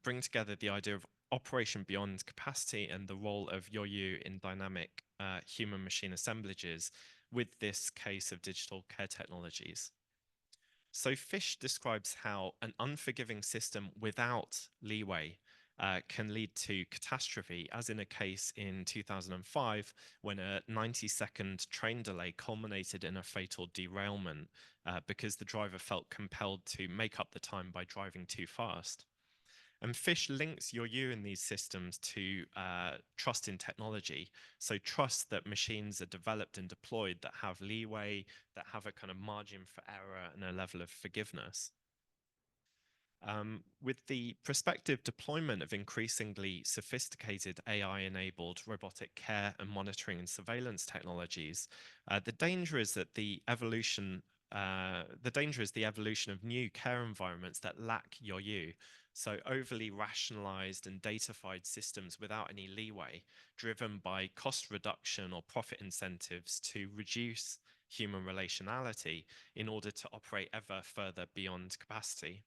bring together the idea of operation beyond capacity and the role of Yoyu in dynamic human-machine assemblages with this case of digital care technologies. So Fish describes how an unforgiving system without leeway can lead to catastrophe, as in a case in 2005 when a 90-second train delay culminated in a fatal derailment because the driver felt compelled to make up the time by driving too fast. And Fish links Yoyu in these systems to trust in technology. So trust that machines are developed and deployed that have leeway, that have a kind of margin for error and a level of forgiveness. With the prospective deployment of increasingly sophisticated AI-enabled robotic care and monitoring and surveillance technologies, the danger is the evolution of new care environments that lack Yoyu. So overly rationalized and datafied systems without any leeway, driven by cost reduction or profit incentives to reduce human relationality in order to operate ever further beyond capacity.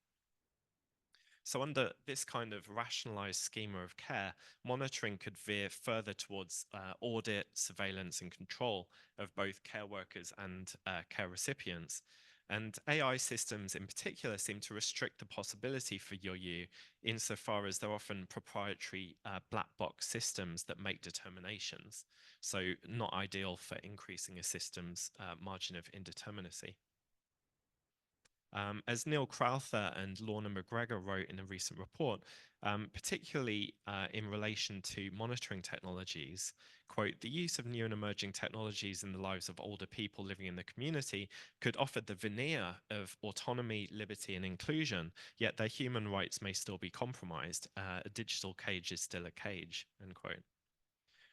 So under this kind of rationalized schema of care, monitoring could veer further towards audit, surveillance, and control of both care workers and care recipients. And AI systems in particular seem to restrict the possibility for Yoyu insofar as they're often proprietary black box systems that make determinations. So not ideal for increasing a system's margin of indeterminacy. As Neil Crowther and Lorna McGregor wrote in a recent report, particularly in relation to monitoring technologies, quote, the use of new and emerging technologies in the lives of older people living in the community could offer the veneer of autonomy, liberty, and inclusion, yet their human rights may still be compromised. A digital cage is still a cage, end quote.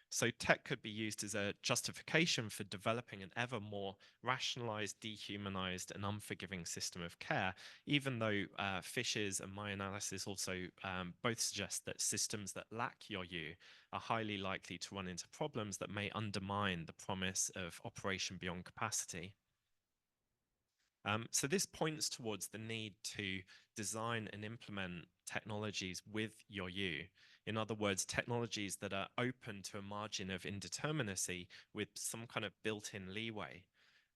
So tech could be used as a justification for developing an ever more rationalized, dehumanized, and unforgiving system of care, even though Fish's and my analysis also both suggest that systems that lack Yoyu are highly likely to run into problems that may undermine the promise of operation beyond capacity. So this points towards the need to design and implement technologies with Yoyu. In other words, technologies that are open to a margin of indeterminacy with some kind of built-in leeway.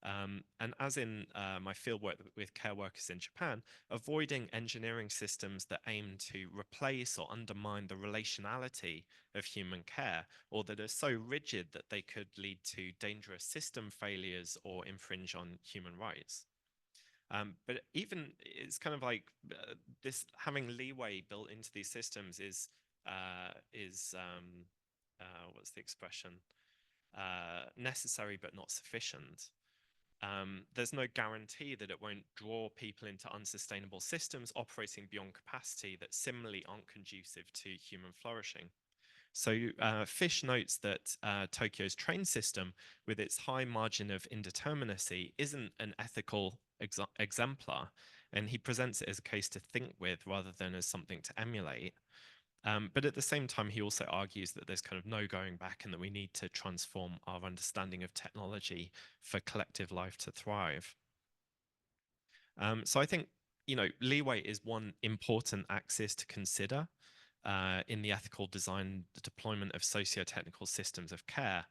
And as in my fieldwork with care workers in Japan, avoiding engineering systems that aim to replace or undermine the relationality of human care, or that are so rigid that they could lead to dangerous system failures or infringe on human rights. But even it's kind of like this having leeway built into these systems is what's the expression? Necessary but not sufficient. there's no guarantee that it won't draw people into unsustainable systems operating beyond capacity that similarly aren't conducive to human flourishing. So Fish notes that Tokyo's train system, with its high margin of indeterminacy, isn't an ethical exemplar, and he presents it as a case to think with rather than as something to emulate. But at the same time, he also argues that there's kind of no going back and that we need to transform our understanding of technology for collective life to thrive. So I think, Leeway is one important axis to consider in the ethical design, the deployment of socio-technical systems of care.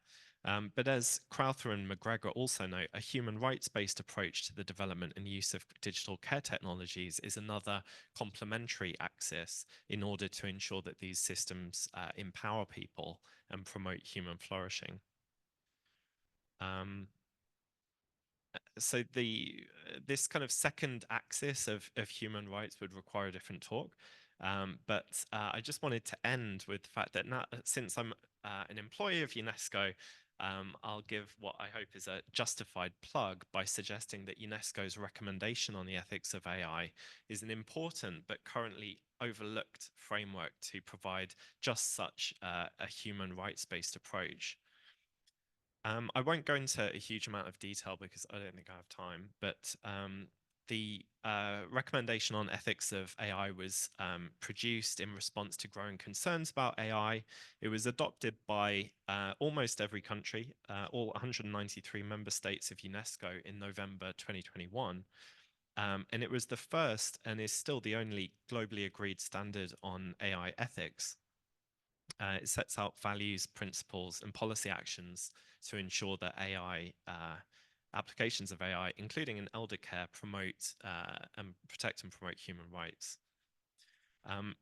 But as Crowther and McGregor also note, a human rights-based approach to the development and use of digital care technologies is another complementary axis in order to ensure that these systems empower people and promote human flourishing. So this kind of second axis of human rights would require a different talk. But I just wanted to end with the fact that now, since I'm an employee of UNESCO, I'll give what I hope is a justified plug by suggesting that UNESCO's recommendation on the ethics of AI is an important but currently overlooked framework to provide just such a human rights-based approach. I won't go into a huge amount of detail because I don't think I have time, but the recommendation on ethics of AI was produced in response to growing concerns about AI. It was adopted by almost every country, all 193 member states of UNESCO in November 2021. And it was the first and is still the only globally agreed standard on AI ethics. It sets out values, principles, and policy actions to ensure that AI applications of AI, including in eldercare, promote and protect and promote human rights.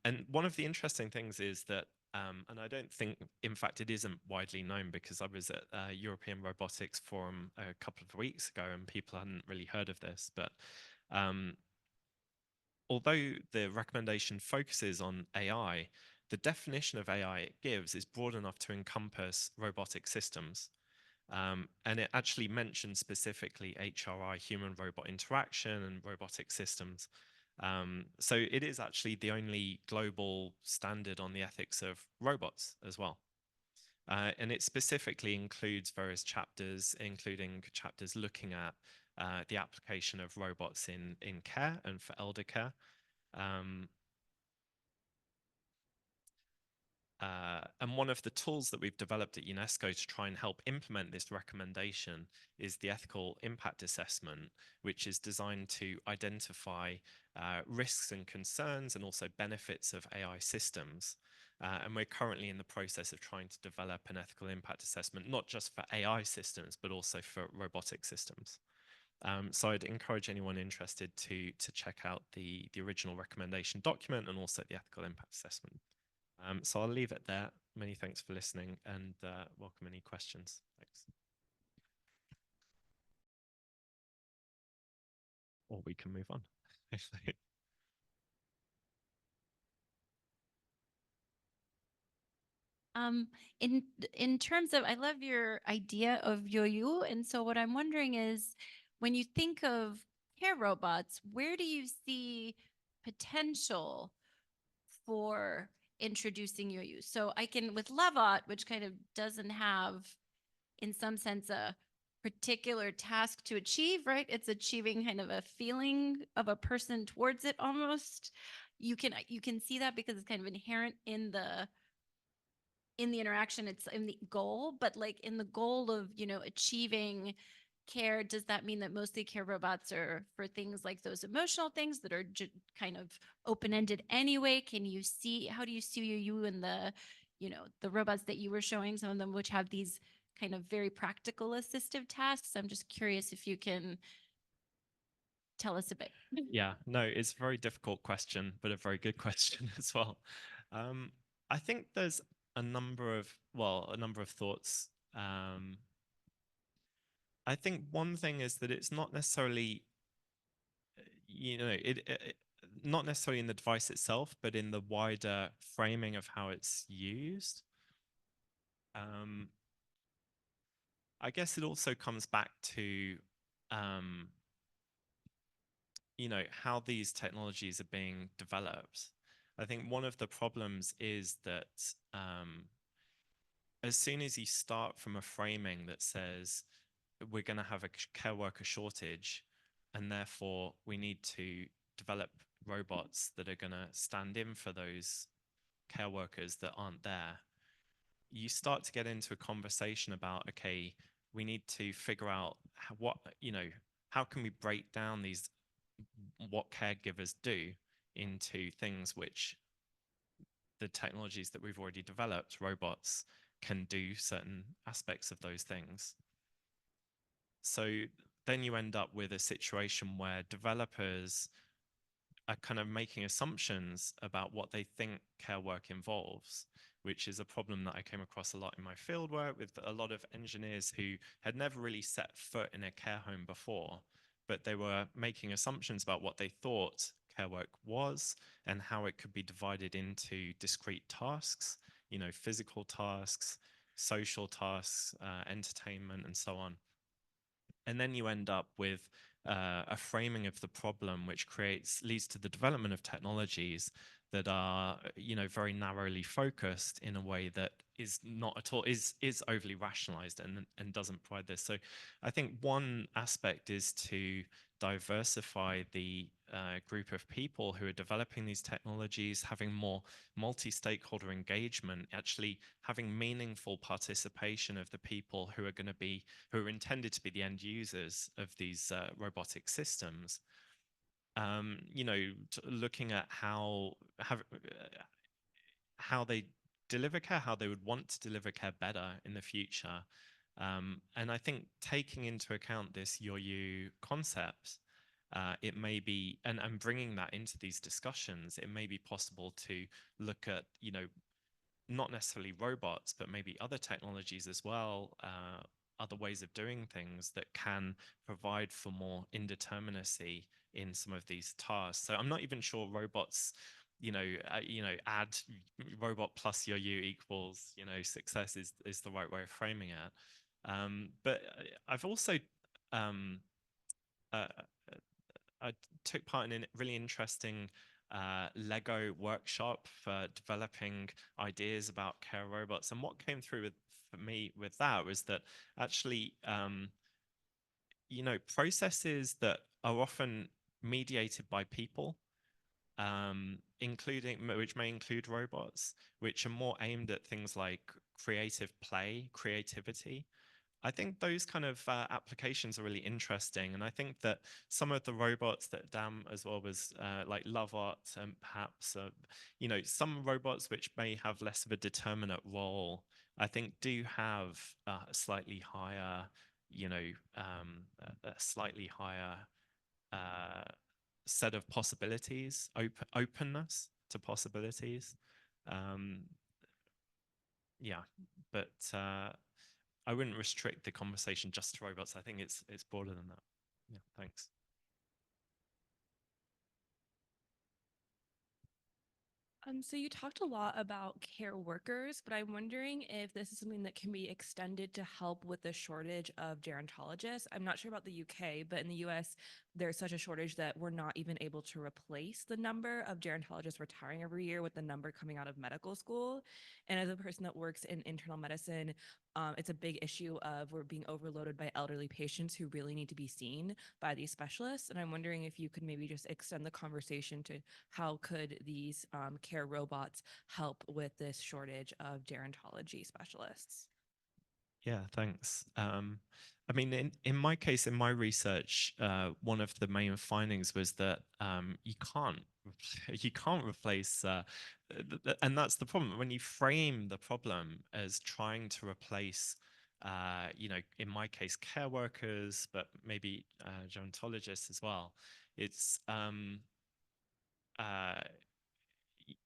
And one of the interesting things is that, and I don't think, in fact, it isn't widely known because I was at a European Robotics Forum a couple of weeks ago and people hadn't really heard of this, but although the recommendation focuses on AI, the definition of AI it gives is broad enough to encompass robotic systems. And it actually mentions specifically HRI, human-robot interaction, and robotic systems. So it is actually the only global standard on the ethics of robots as well. And it specifically includes various chapters, including chapters looking at the application of robots in care and for eldercare. And one of the tools that we've developed at UNESCO to try and help implement this recommendation is the ethical impact assessment, which is designed to identify risks and concerns and also benefits of AI systems. And we're currently in the process of trying to develop an ethical impact assessment, not just for AI systems, but also for robotic systems. So I'd encourage anyone interested to check out the original recommendation document and also the ethical impact assessment. So I'll leave it there. Many thanks for listening and welcome any questions. Thanks. Or we can move on. In terms of, I love your idea of Yoyu, and so what I'm wondering is, when you think of care robots, where do you see potential for introducing Yoyu? So I can, with Levot, which kind of doesn't have, in some sense, a particular task to achieve, right? It's achieving kind of a feeling of a person towards it almost. You can see that because it's kind of inherent in the interaction, it's in the goal, but like in the goal of, achieving care, does that mean that mostly care robots are for things like those emotional things that are kind of open-ended anyway? How do you see you in the, the robots that you were showing, some of them which have these kind of very practical assistive tasks? I'm just curious if you can tell us a bit. Yeah, no, it's a very difficult question, but a very good question as well. I think there's a number of thoughts. I think one thing is that it's not necessarily, not necessarily in the device itself, but in the wider framing of how it's used. I guess it also comes back to how these technologies are being developed. I think one of the problems is that as soon as you start from a framing that says we're going to have a care worker shortage, and therefore we need to develop robots that are going to stand in for those care workers that aren't there, you start to get into a conversation about, okay, we need to figure out how can we break down what caregivers do into things which the technologies that we've already developed, robots, can do certain aspects of those things. So then you end up with a situation where developers are kind of making assumptions about what they think care work involves, which is a problem that I came across a lot in my field work with a lot of engineers who had never really set foot in a care home before, but they were making assumptions about what they thought care work was and how it could be divided into discrete tasks, physical tasks, social tasks, entertainment, and so on. And then you end up with a framing of the problem which leads to the development of technologies that are very narrowly focused in a way that is not at all is overly rationalized and doesn't provide this. So I think one aspect is to diversify the group of people who are developing these technologies, having more multi-stakeholder engagement, actually having meaningful participation of the people who are intended to be the end users of these robotic systems. Looking at how they deliver care, how they would want to deliver care better in the future. And I think taking into account this Yoyu concept, it may be, and bringing that into these discussions, it may be possible to look at, not necessarily robots, but maybe other technologies as well, other ways of doing things that can provide for more indeterminacy in some of these tasks. So I'm not even sure robots, add robot plus Yoyu equals, success is the right way of framing it. But I've also I took part in a really interesting Lego workshop for developing ideas about care robots. And what came through for me with that was that actually, processes that are often mediated by people, which may include robots, which are more aimed at things like creative play, creativity. I think those kind of applications are really interesting. And I think that some of the robots that Dan as well was like Lovart and perhaps, some robots which may have less of a determinate role, I think do have a slightly higher, a slightly higher set of possibilities, openness to possibilities. Yeah, but I wouldn't restrict the conversation just to robots. I think it's broader than that. Yeah, thanks. So you talked a lot about care workers, but I'm wondering if this is something that can be extended to help with the shortage of gerontologists. I'm not sure about the UK, but in the US, there's such a shortage that we're not even able to replace the number of gerontologists retiring every year with the number coming out of medical school. And as a person that works in internal medicine, it's a big issue of we're being overloaded by elderly patients who really need to be seen by these specialists. And I'm wondering if you could maybe just extend the conversation to how could these care robots help with this shortage of gerontology specialists? Yeah, thanks. I mean, in my case, in my research, one of the main findings was that you can't replace, and that's the problem. When you frame the problem as trying to replace, in my case, care workers, but maybe gerontologists as well, it's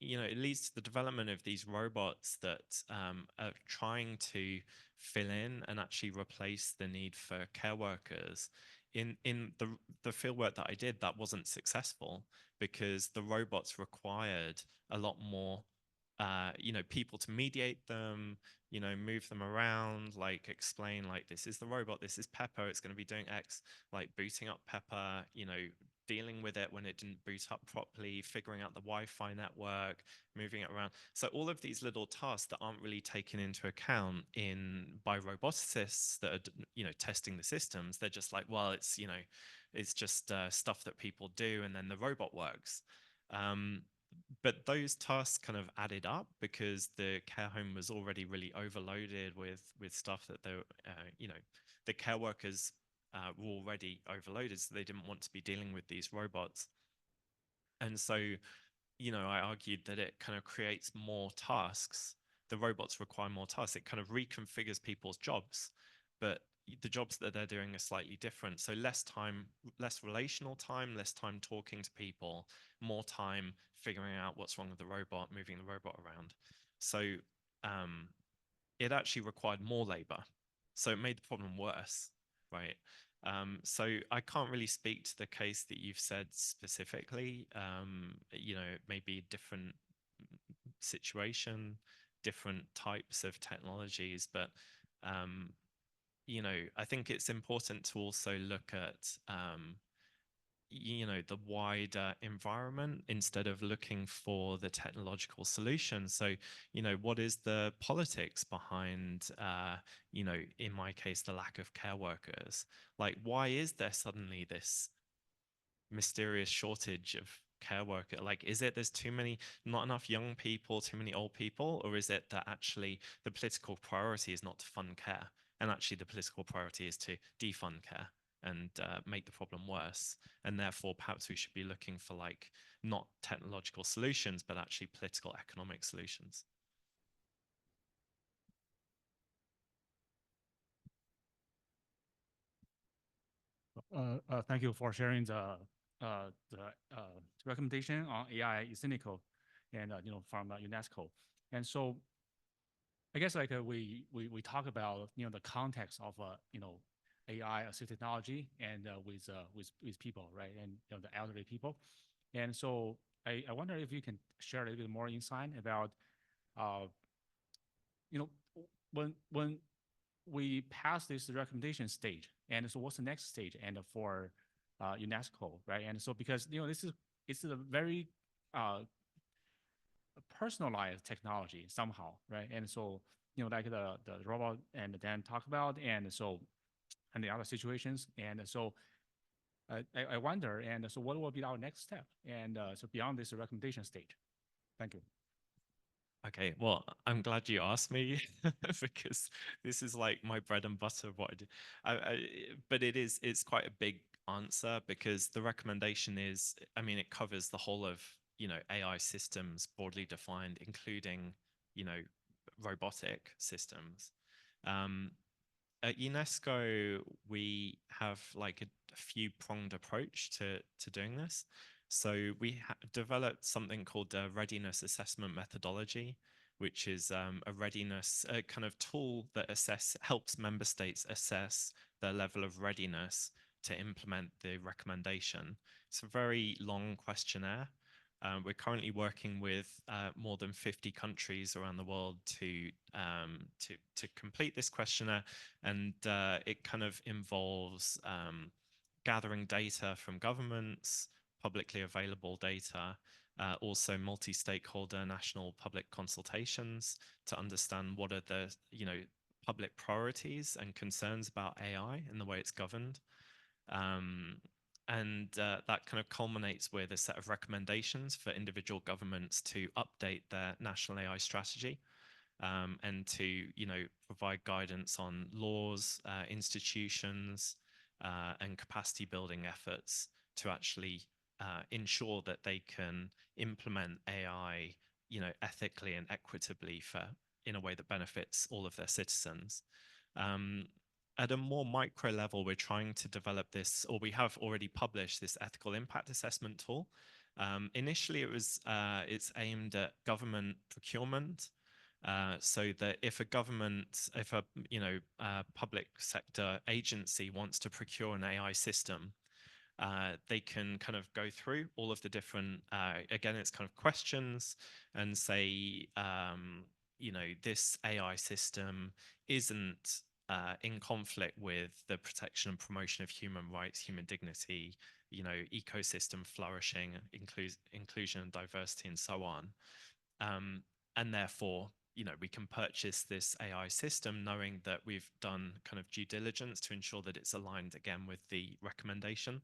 it leads to the development of these robots that are trying to fill in and actually replace the need for care workers. In the field work that I did, that wasn't successful because the robots required a lot more people to mediate them, move them around, like explain like this is the robot, this is Pepper, it's going to be doing X, like booting up Pepper, dealing with it when it didn't boot up properly, figuring out the Wi-Fi network, moving it around. So all of these little tasks that aren't really taken into account by roboticists that are, testing the systems. They're just like, well, it's just stuff that people do, and then the robot works. But those tasks kind of added up because the care home was already really overloaded with stuff that the care workers were already overloaded, so they didn't want to be dealing with these robots. And so, I argued that it kind of creates more tasks. The robots require more tasks. It kind of reconfigures people's jobs, but the jobs that they're doing are slightly different. So less time, less relational time, less time talking to people, more time figuring out what's wrong with the robot, moving the robot around. So it actually required more labor. So it made the problem worse, right? So I can't really speak to the case that you've said specifically. Maybe a different situation, different types of technologies, but I think it's important to also look at the wider environment instead of looking for the technological solution. So what is the politics behind in my case the lack of care workers? Like, why is there suddenly this mysterious shortage of care worker? Like, is it there's not enough young people, too many old people, or is it that actually the political priority is not to fund care, and actually the political priority is to defund care and make the problem worse? And therefore perhaps we should be looking for like not technological solutions but actually political economic solutions. Thank you for sharing the recommendation on AI is cynical, and from UNESCO. And so, I guess like we talk about the context of AI assistive technology and with people, right, and the elderly people. And so I wonder if you can share a little bit more insight about when we pass this recommendation stage, and so what's the next stage and for UNESCO, right? And so because it's a very personalized technology somehow, right? And so like the robot and Dan talk about, and so and the other situations, and so I wonder, and so what will be our next step, and so beyond this recommendation stage. Thank you. Okay, well, I'm glad you asked me because this is like my bread and butter of what I do. But it's quite a big answer because the recommendation is, it covers the whole of, AI systems broadly defined, including, robotic systems. At UNESCO, we have like a few pronged approach to doing this. So we developed something called a readiness assessment methodology, which is a readiness kind of tool that helps member states assess their level of readiness to implement the recommendation. It's a very long questionnaire. We're currently working with more than 50 countries around the world to complete this questionnaire, and it kind of involves gathering data from governments, publicly available data, also multi-stakeholder national public consultations to understand what are the public priorities and concerns about AI and the way it's governed. And that kind of culminates with a set of recommendations for individual governments to update their national AI strategy, and to provide guidance on laws, institutions, and capacity building efforts to actually ensure that they can implement AI ethically and equitably in a way that benefits all of their citizens. At a more micro level, we're trying to develop this, or we have already published this ethical impact assessment tool. Initially, it's aimed at government procurement, so that if a public sector agency wants to procure an AI system, they can kind of go through all of the different, again, it's kind of questions and say, this AI system isn't in conflict with the protection and promotion of human rights, human dignity, ecosystem flourishing, inclusion and diversity, and so on. And therefore, we can purchase this AI system knowing that we've done kind of due diligence to ensure that it's aligned again with the recommendation.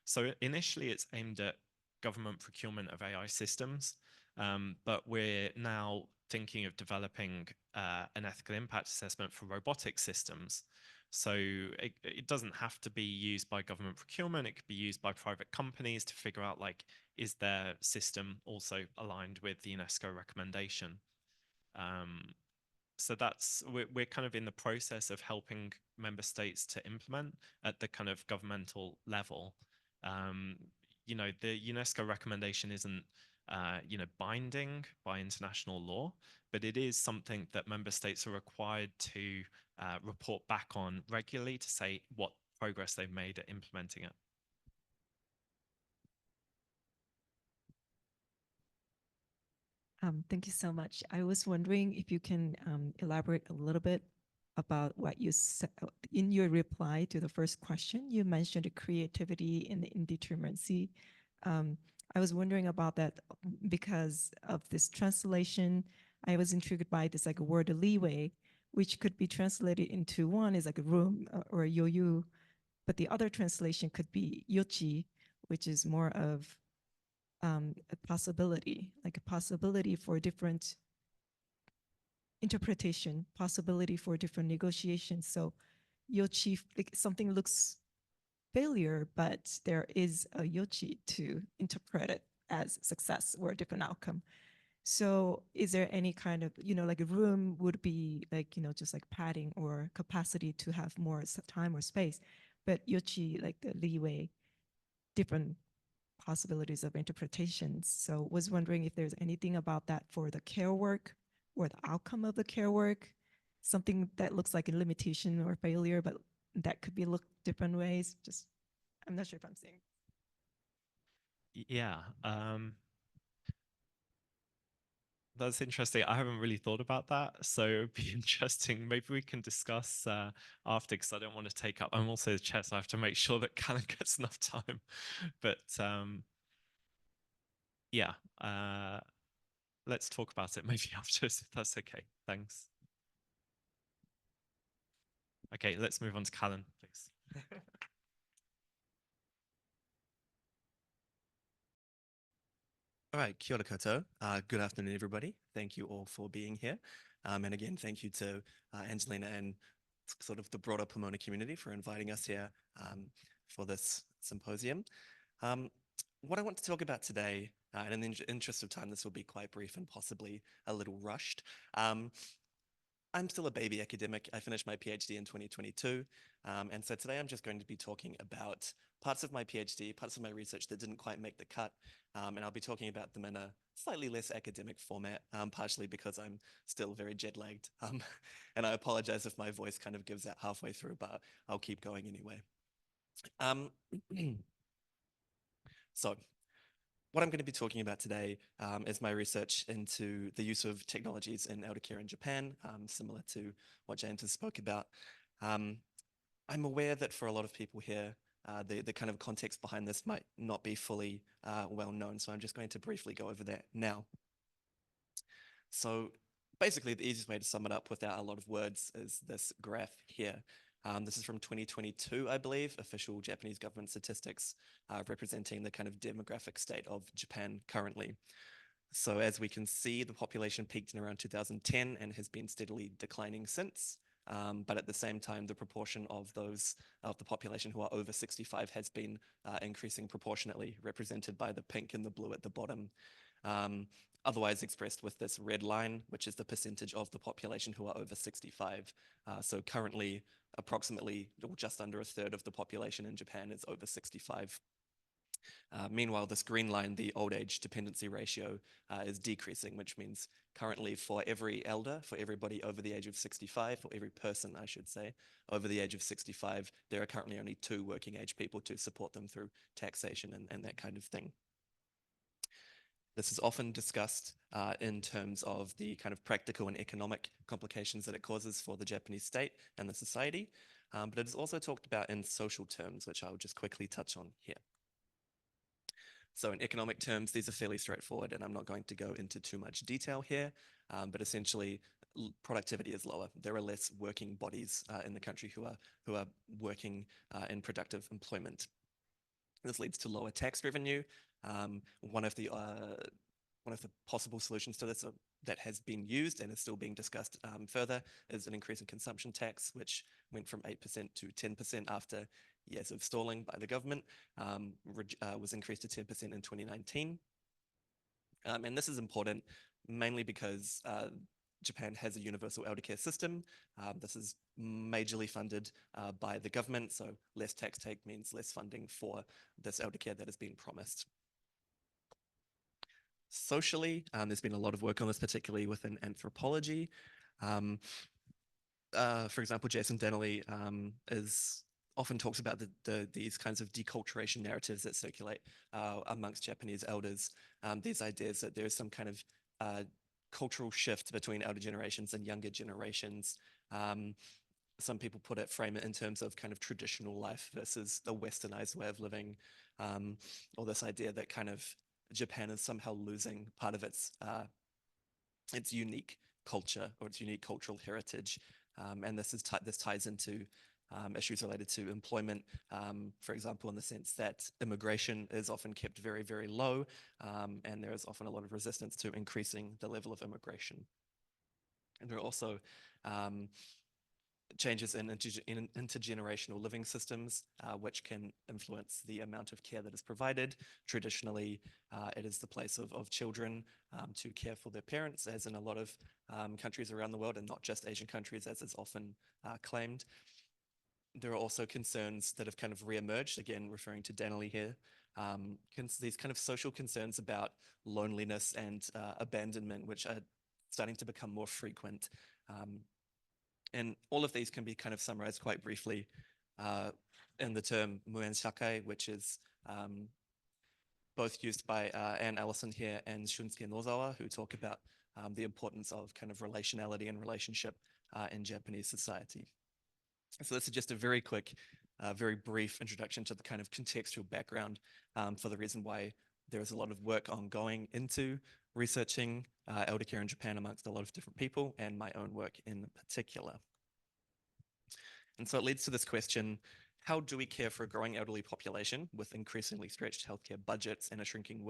So initially it's aimed at government procurement of AI systems, but we're now thinking of developing an ethical impact assessment for robotic systems. So it doesn't have to be used by government procurement. It could be used by private companies to figure out, like, is their system also aligned with the UNESCO recommendation? So we're kind of in the process of helping member states to implement at the kind of governmental level. The UNESCO recommendation isn't binding by international law, but it is something that member states are required to report back on regularly to say what progress they've made at implementing it. Thank you so much. I was wondering if you can elaborate a little bit about what you said in your reply to the first question. You mentioned creativity and indeterminacy. I was wondering about that because of this translation. I was intrigued by this like word leeway, which could be translated into one is like a room or a yoyu, but the other translation could be yochi, which is more of a possibility for different interpretation, possibility for different negotiations. So yochi, something looks failure, but there is a yochi to interpret it as success or a different outcome. So is there any kind of, like a room would be like, just like padding or capacity to have more time or space, but yochi, like the leeway, different possibilities of interpretations. So was wondering if there's anything about that for the care work or the outcome of the care work, something that looks like a limitation or failure, but that could be looked different ways. Just, I'm not sure if I'm saying. Yeah. That's interesting. I haven't really thought about that. So it'd be interesting. Maybe we can discuss after, because I don't want to take up. I'm also the chair, so I have to make sure that Callain gets enough time. But yeah, let's talk about it maybe afterwards, if that's okay. Thanks. Okay, let's move on to Callain, please. All right, kia ora koutou. Good afternoon, everybody. Thank you all for being here. And again, thank you to Angelina and sort of the broader Pomona community for inviting us here for this symposium. What I want to talk about today, and in the interest of time, this will be quite brief and possibly a little rushed. I'm still a baby academic. I finished my PhD in 2022. And so today I'm just going to be talking about parts of my PhD, parts of my research that didn't quite make the cut. And I'll be talking about them in a slightly less academic format, partially because I'm still very jet lagged. And I apologize if my voice kind of gives out halfway through, but I'll keep going anyway. So what I'm going to be talking about today is my research into the use of technologies in eldercare in Japan, similar to what James has spoke about. I'm aware that for a lot of people here, the kind of context behind this might not be fully well known, so I'm just going to briefly go over that now. So basically, the easiest way to sum it up without a lot of words is this graph here. This is from 2022, I believe, official Japanese government statistics representing the kind of demographic state of Japan currently. So as we can see, the population peaked in around 2010 and has been steadily declining since. But at the same time, the proportion of those of the population who are over 65 has been increasing proportionately, represented by the pink and the blue at the bottom. Otherwise expressed with this red line, which is the percentage of the population who are over 65. So currently, approximately or just under a third of the population in Japan is over 65. Meanwhile, this green line, the old age dependency ratio, is decreasing, which means currently for every elder, for everybody over the age of 65, for every person, I should say, over the age of 65, there are currently only 2 working age people to support them through taxation and that kind of thing. This is often discussed in terms of the kind of practical and economic complications that it causes for the Japanese state and the society, but it is also talked about in social terms, which I'll just quickly touch on here. So in economic terms, these are fairly straightforward, and I'm not going to go into too much detail here, but essentially productivity is lower. There are less working bodies in the country who are working in productive employment. This leads to lower tax revenue. One of the possible solutions to this that has been used and is still being discussed further is an increase in consumption tax, which went from 8% to 10% after years of stalling by the government, was increased to 10% in 2019. And this is important mainly because Japan has a universal eldercare system. This is majorly funded by the government, so less tax take means less funding for this eldercare that has been promised. Socially, there's been a lot of work on this, particularly within anthropology. For example, Jason Dennerly often talks about these kinds of deculturation narratives that circulate amongst Japanese elders. These ideas that there's some kind of cultural shift between elder generations and younger generations. Some people frame it in terms of kind of traditional life versus the westernized way of living, or this idea that kind of Japan is somehow losing part of its unique culture or its unique cultural heritage. And this ties into issues related to employment, for example, in the sense that immigration is often kept very, very low, and there is often a lot of resistance to increasing the level of immigration. And there are also changes in intergenerational living systems, which can influence the amount of care that is provided. Traditionally, it is the place of children to care for their parents, as in a lot of countries around the world, and not just Asian countries, as is often claimed. There are also concerns that have kind of re-emerged, again, referring to Dennerly here, these kind of social concerns about loneliness and abandonment, which are starting to become more frequent. And all of these can be kind of summarized quite briefly in the term Muen Shakai, which is both used by Anne Allison here and Shunsuke Nozawa, who talk about the importance of kind of relationality and relationship in Japanese society. So this is just a very quick, very brief introduction to the kind of contextual background for the reason why there is a lot of work ongoing into researching eldercare in Japan amongst a lot of different people, and my own work in particular. And so it leads to this question: how do we care for a growing elderly population with increasingly stretched healthcare budgets and a shrinking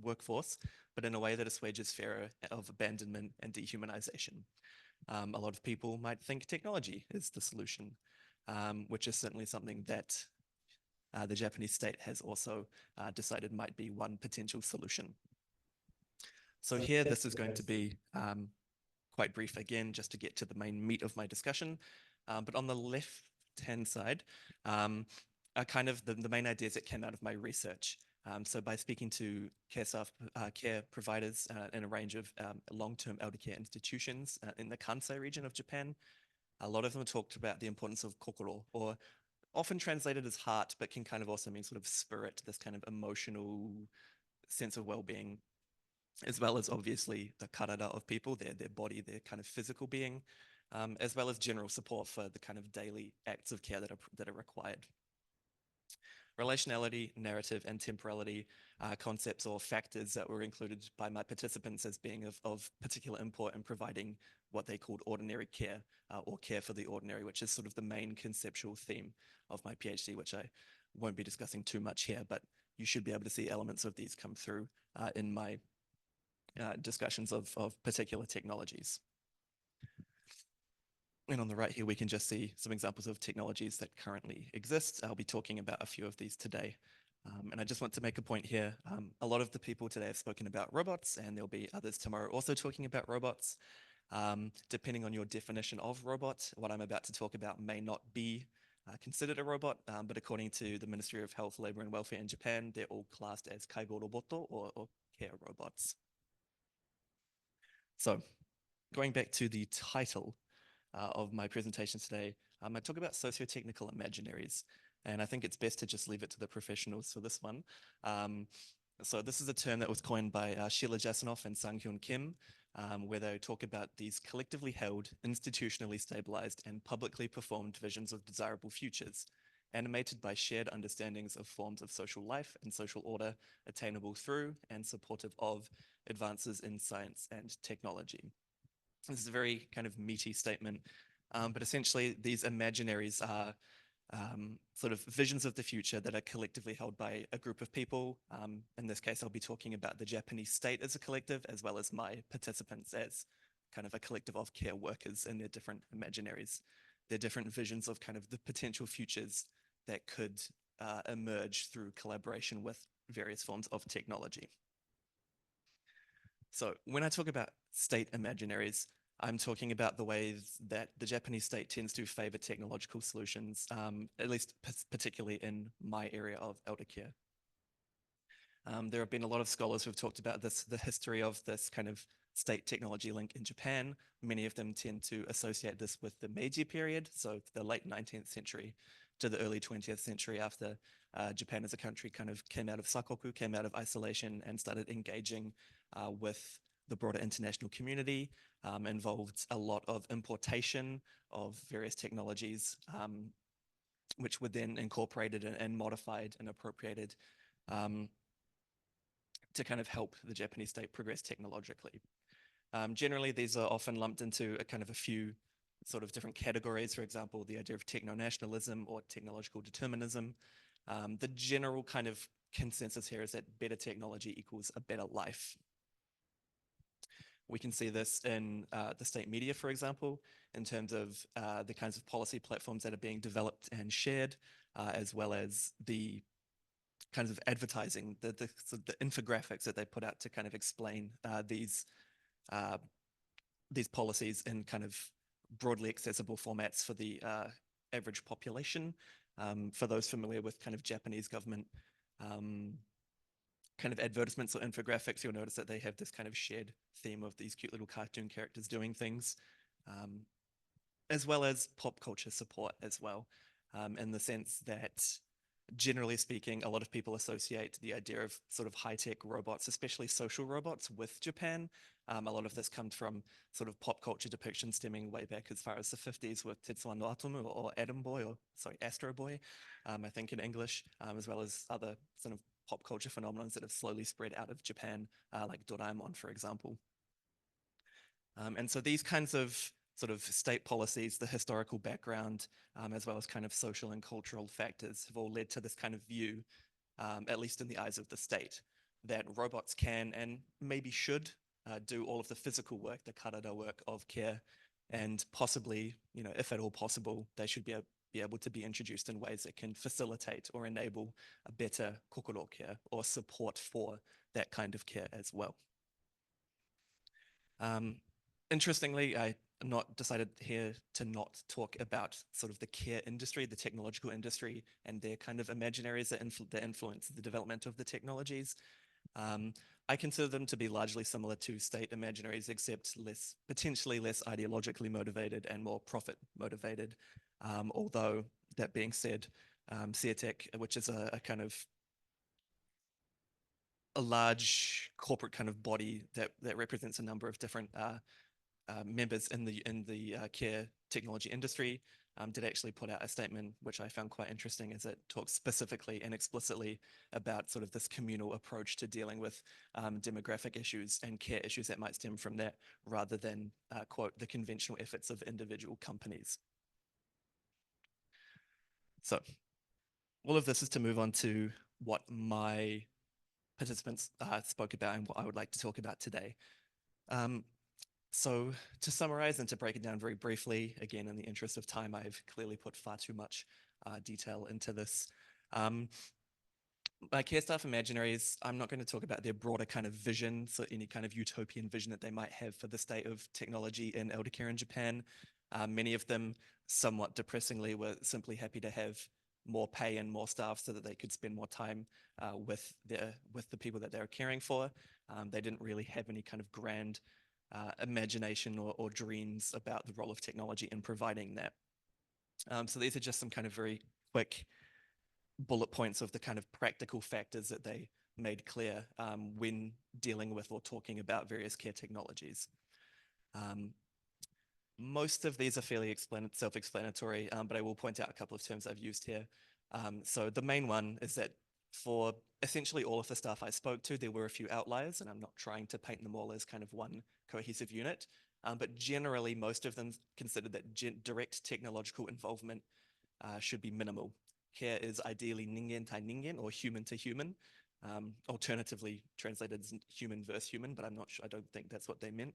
workforce, but in a way that assuages fear of abandonment and dehumanization? A lot of people might think technology is the solution, which is certainly something that the Japanese state has also decided might be one potential solution. So here, this is going to be quite brief again, just to get to the main meat of my discussion. But on the left-hand side are kind of the main ideas that came out of my research. So by speaking to care providers in a range of long-term eldercare institutions in the Kansai region of Japan, a lot of them talked about the importance of kokoro, or often translated as heart, but can kind of also mean sort of spirit, this kind of emotional sense of well-being, as well as obviously the karada of people, their body, their kind of physical being, as well as general support for the kind of daily acts of care that are required. Relationality, narrative, and temporality are concepts or factors that were included by my participants as being of particular import in providing what they called ordinary care, or care for the ordinary, which is sort of the main conceptual theme of my PhD, which I won't be discussing too much here, but you should be able to see elements of these come through in my discussions of particular technologies. And on the right here, we can just see some examples of technologies that currently exist. I'll be talking about a few of these today. And I just want to make a point here. A lot of the people today have spoken about robots, and there'll be others tomorrow also talking about robots. Depending on your definition of robot, what I'm about to talk about may not be considered a robot, but according to the Ministry of Health, Labor and Welfare in Japan, they're all classed as kaigo roboto or care robots. So going back to the title of my presentation today, I talk about socio-technical imaginaries, and I think it's best to just leave it to the professionals for this one. So this is a term that was coined by Sheila Jasanoff and Sang-Hyun Kim, where they talk about these collectively held, institutionally stabilized, and publicly performed visions of desirable futures, animated by shared understandings of forms of social life and social order attainable through and supportive of advances in science and technology. This is a very kind of meaty statement, but essentially these imaginaries are sort of visions of the future that are collectively held by a group of people. In this case, I'll be talking about the Japanese state as a collective, as well as my participants as kind of a collective of care workers in their different imaginaries. Their different visions of kind of the potential futures that could emerge through collaboration with various forms of technology. So when I talk about state imaginaries, I'm talking about the ways that the Japanese state tends to favor technological solutions, at least particularly in my area of eldercare. There have been a lot of scholars who have talked about this, the history of this kind of state technology link in Japan. Many of them tend to associate this with the Meiji period, so the late 19th century to the early 20th century, after Japan as a country kind of came out of sakoku, came out of isolation and started engaging with the broader international community, involved a lot of importation of various technologies, which were then incorporated and modified and appropriated to kind of help the Japanese state progress technologically. Generally, these are often lumped into a kind of a few sort of different categories. For example, the idea of techno-nationalism or technological determinism. The general kind of consensus here is that better technology equals a better life. We can see this in the state media, for example, in terms of the kinds of policy platforms that are being developed and shared, as well as the kinds of advertising, the infographics that they put out to kind of explain these policies in kind of broadly accessible formats for the average population. For those familiar with kind of Japanese government kind of advertisements or infographics, you'll notice that they have this kind of shared theme of these cute little cartoon characters doing things, as well as pop culture support as well, in the sense that, generally speaking, a lot of people associate the idea of sort of high-tech robots, especially social robots, with Japan. A lot of this comes from sort of pop culture depictions stemming way back as far as the 50s with Tetsuwan no Atomu or Atom Boy, or sorry, Astro Boy, I think in English, as well as other sort of pop culture phenomena that have slowly spread out of Japan, like Doraemon, for example. And so these kinds of sort of state policies, the historical background, as well as kind of social and cultural factors have all led to this kind of view, at least in the eyes of the state, that robots can and maybe should do all of the physical work, the karada work of care, and possibly, you know, if at all possible, they should be able to be introduced in ways that can facilitate or enable a better kokoro care or support for that kind of care as well. Interestingly, I not decided here to not talk about sort of the care industry, the technological industry, and their kind of imaginaries that influence the development of the technologies. I consider them to be largely similar to state imaginaries, except potentially less ideologically motivated and more profit motivated. Although that being said, Sait, which is a kind of a large corporate kind of body that represents a number of different members in the care technology industry, did actually put out a statement which I found quite interesting, as it talks specifically and explicitly about sort of this communal approach to dealing with demographic issues and care issues that might stem from that, rather than, quote, the conventional efforts of individual companies. So all of this is to move on to what my participants spoke about and what I would like to talk about today. So to summarize and to break it down very briefly, again, in the interest of time, I've clearly put far too much detail into this. My care staff imaginaries, I'm not going to talk about their broader kind of vision, so any kind of utopian vision that they might have for the state of technology in eldercare in Japan. Many of them, somewhat depressingly, were simply happy to have more pay and more staff so that they could spend more time with the people that they were caring for. They didn't really have any kind of grand imagination or dreams about the role of technology in providing that. So these are just some kind of very quick bullet points of the kind of practical factors that they made clear when dealing with or talking about various care technologies. Most of these are fairly self-explanatory, but I will point out a couple of terms I've used here. So the main one is that for essentially all of the staff I spoke to, there were a few outliers, and I'm not trying to paint them all as kind of one cohesive unit, but generally most of them considered that direct technological involvement should be minimal. Care is ideally ningen tai ningen, or human to human, alternatively translated as human versus human, but I don't think that's what they meant.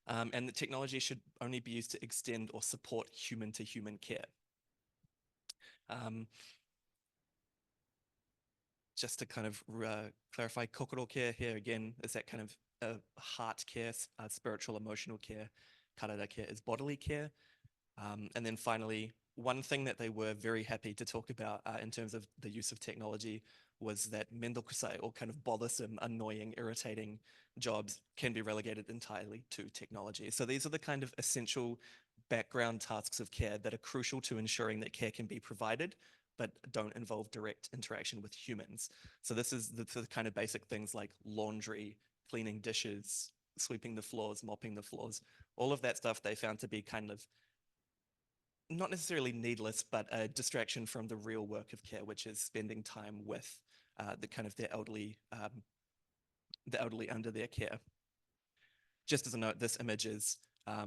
And the technology should only be used to extend or support human to human care. Just to kind of clarify, kokoro care here again is that kind of heart care, spiritual, emotional care. Karada care is bodily care. And then finally, one thing that they were very happy to talk about in terms of the use of technology was that mendokusai, or kind of bothersome, annoying, irritating jobs can be relegated entirely to technology. So these are the kind of essential background tasks of care that are crucial to ensuring that care can be provided, but don't involve direct interaction with humans. So this is the kind of basic things like laundry, cleaning dishes, sweeping the floors, mopping the floors. All of that stuff they found to be kind of not necessarily needless, but a distraction from the real work of care, which is spending time with the elderly under their care. Just as a note, this image is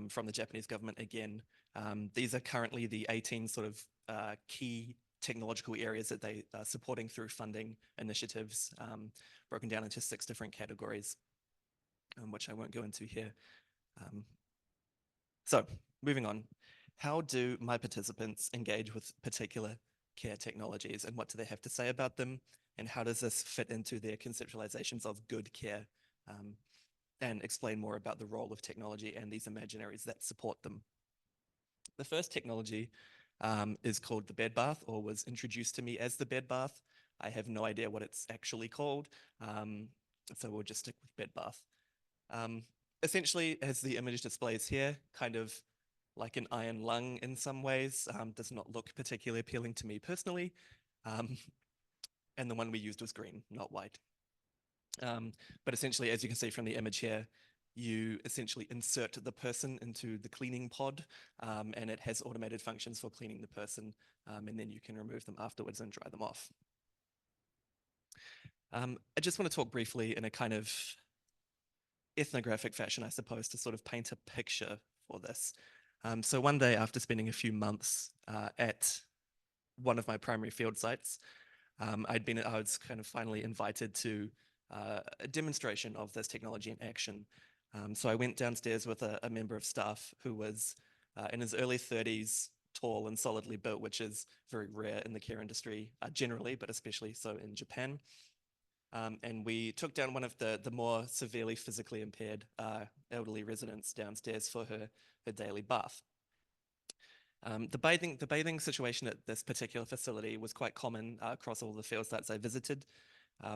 from the Japanese government again. These are currently the 18 sort of key technological areas that they are supporting through funding initiatives, broken down into 6 different categories, which I won't go into here. So moving on. How do my participants engage with particular care technologies, and what do they have to say about them? And how does this fit into their conceptualizations of good care, and explain more about the role of technology and these imaginaries that support them? The first technology is called the bed bath, or was introduced to me as the bed bath. I have no idea what it's actually called, so we'll just stick with bed bath. Essentially, as the image displays here, kind of like an iron lung in some ways, does not look particularly appealing to me personally. And the one we used was green, not white. But essentially, as you can see from the image here, you essentially insert the person into the cleaning pod, and it has automated functions for cleaning the person, and then you can remove them afterwards and dry them off. I just want to talk briefly in a kind of ethnographic fashion, I suppose, to sort of paint a picture for this. So one day, after spending a few months at one of my primary field sites, I was kind of finally invited to a demonstration of this technology in action. So I went downstairs with a member of staff who was in his early 30s, tall and solidly built, which is very rare in the care industry generally, but especially so in Japan. And we took down one of the more severely physically impaired elderly residents downstairs for her daily bath. The bathing situation at this particular facility was quite common across all the field sites I visited,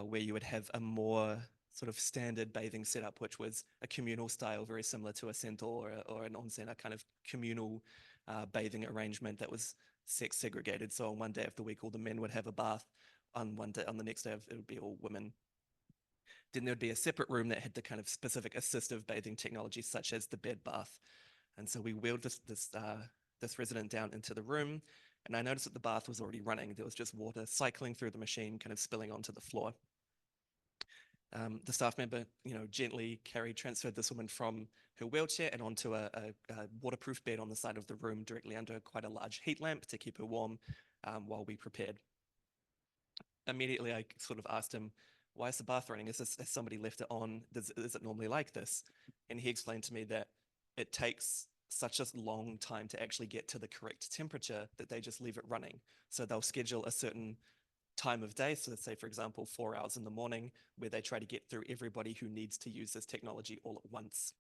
where you would have a more sort of standard bathing setup, which was a communal style, very similar to a sento or an onsen, a kind of communal bathing arrangement that was sex segregated. So on one day of the week, all the men would have a bath. On the next day, it would be all women. Then there would be a separate room that had the kind of specific assistive bathing technology, such as the bed bath. And so we wheeled this resident down into the room, and I noticed that the bath was already running. There was just water cycling through the machine, kind of spilling onto the floor. The staff member, gently transferred this woman from her wheelchair and onto a waterproof bed on the side of the room, directly under quite a large heat lamp to keep her warm while we prepared. Immediately, I sort of asked him, "Why is the bath running? Has somebody left it on? Is it normally like this?" And he explained to me that it takes such a long time to actually get to the correct temperature that they just leave it running. So they'll schedule a certain time of day, so let's say, for example, 4 hours in the morning, where they try to get through everybody who needs to use this technology all at once.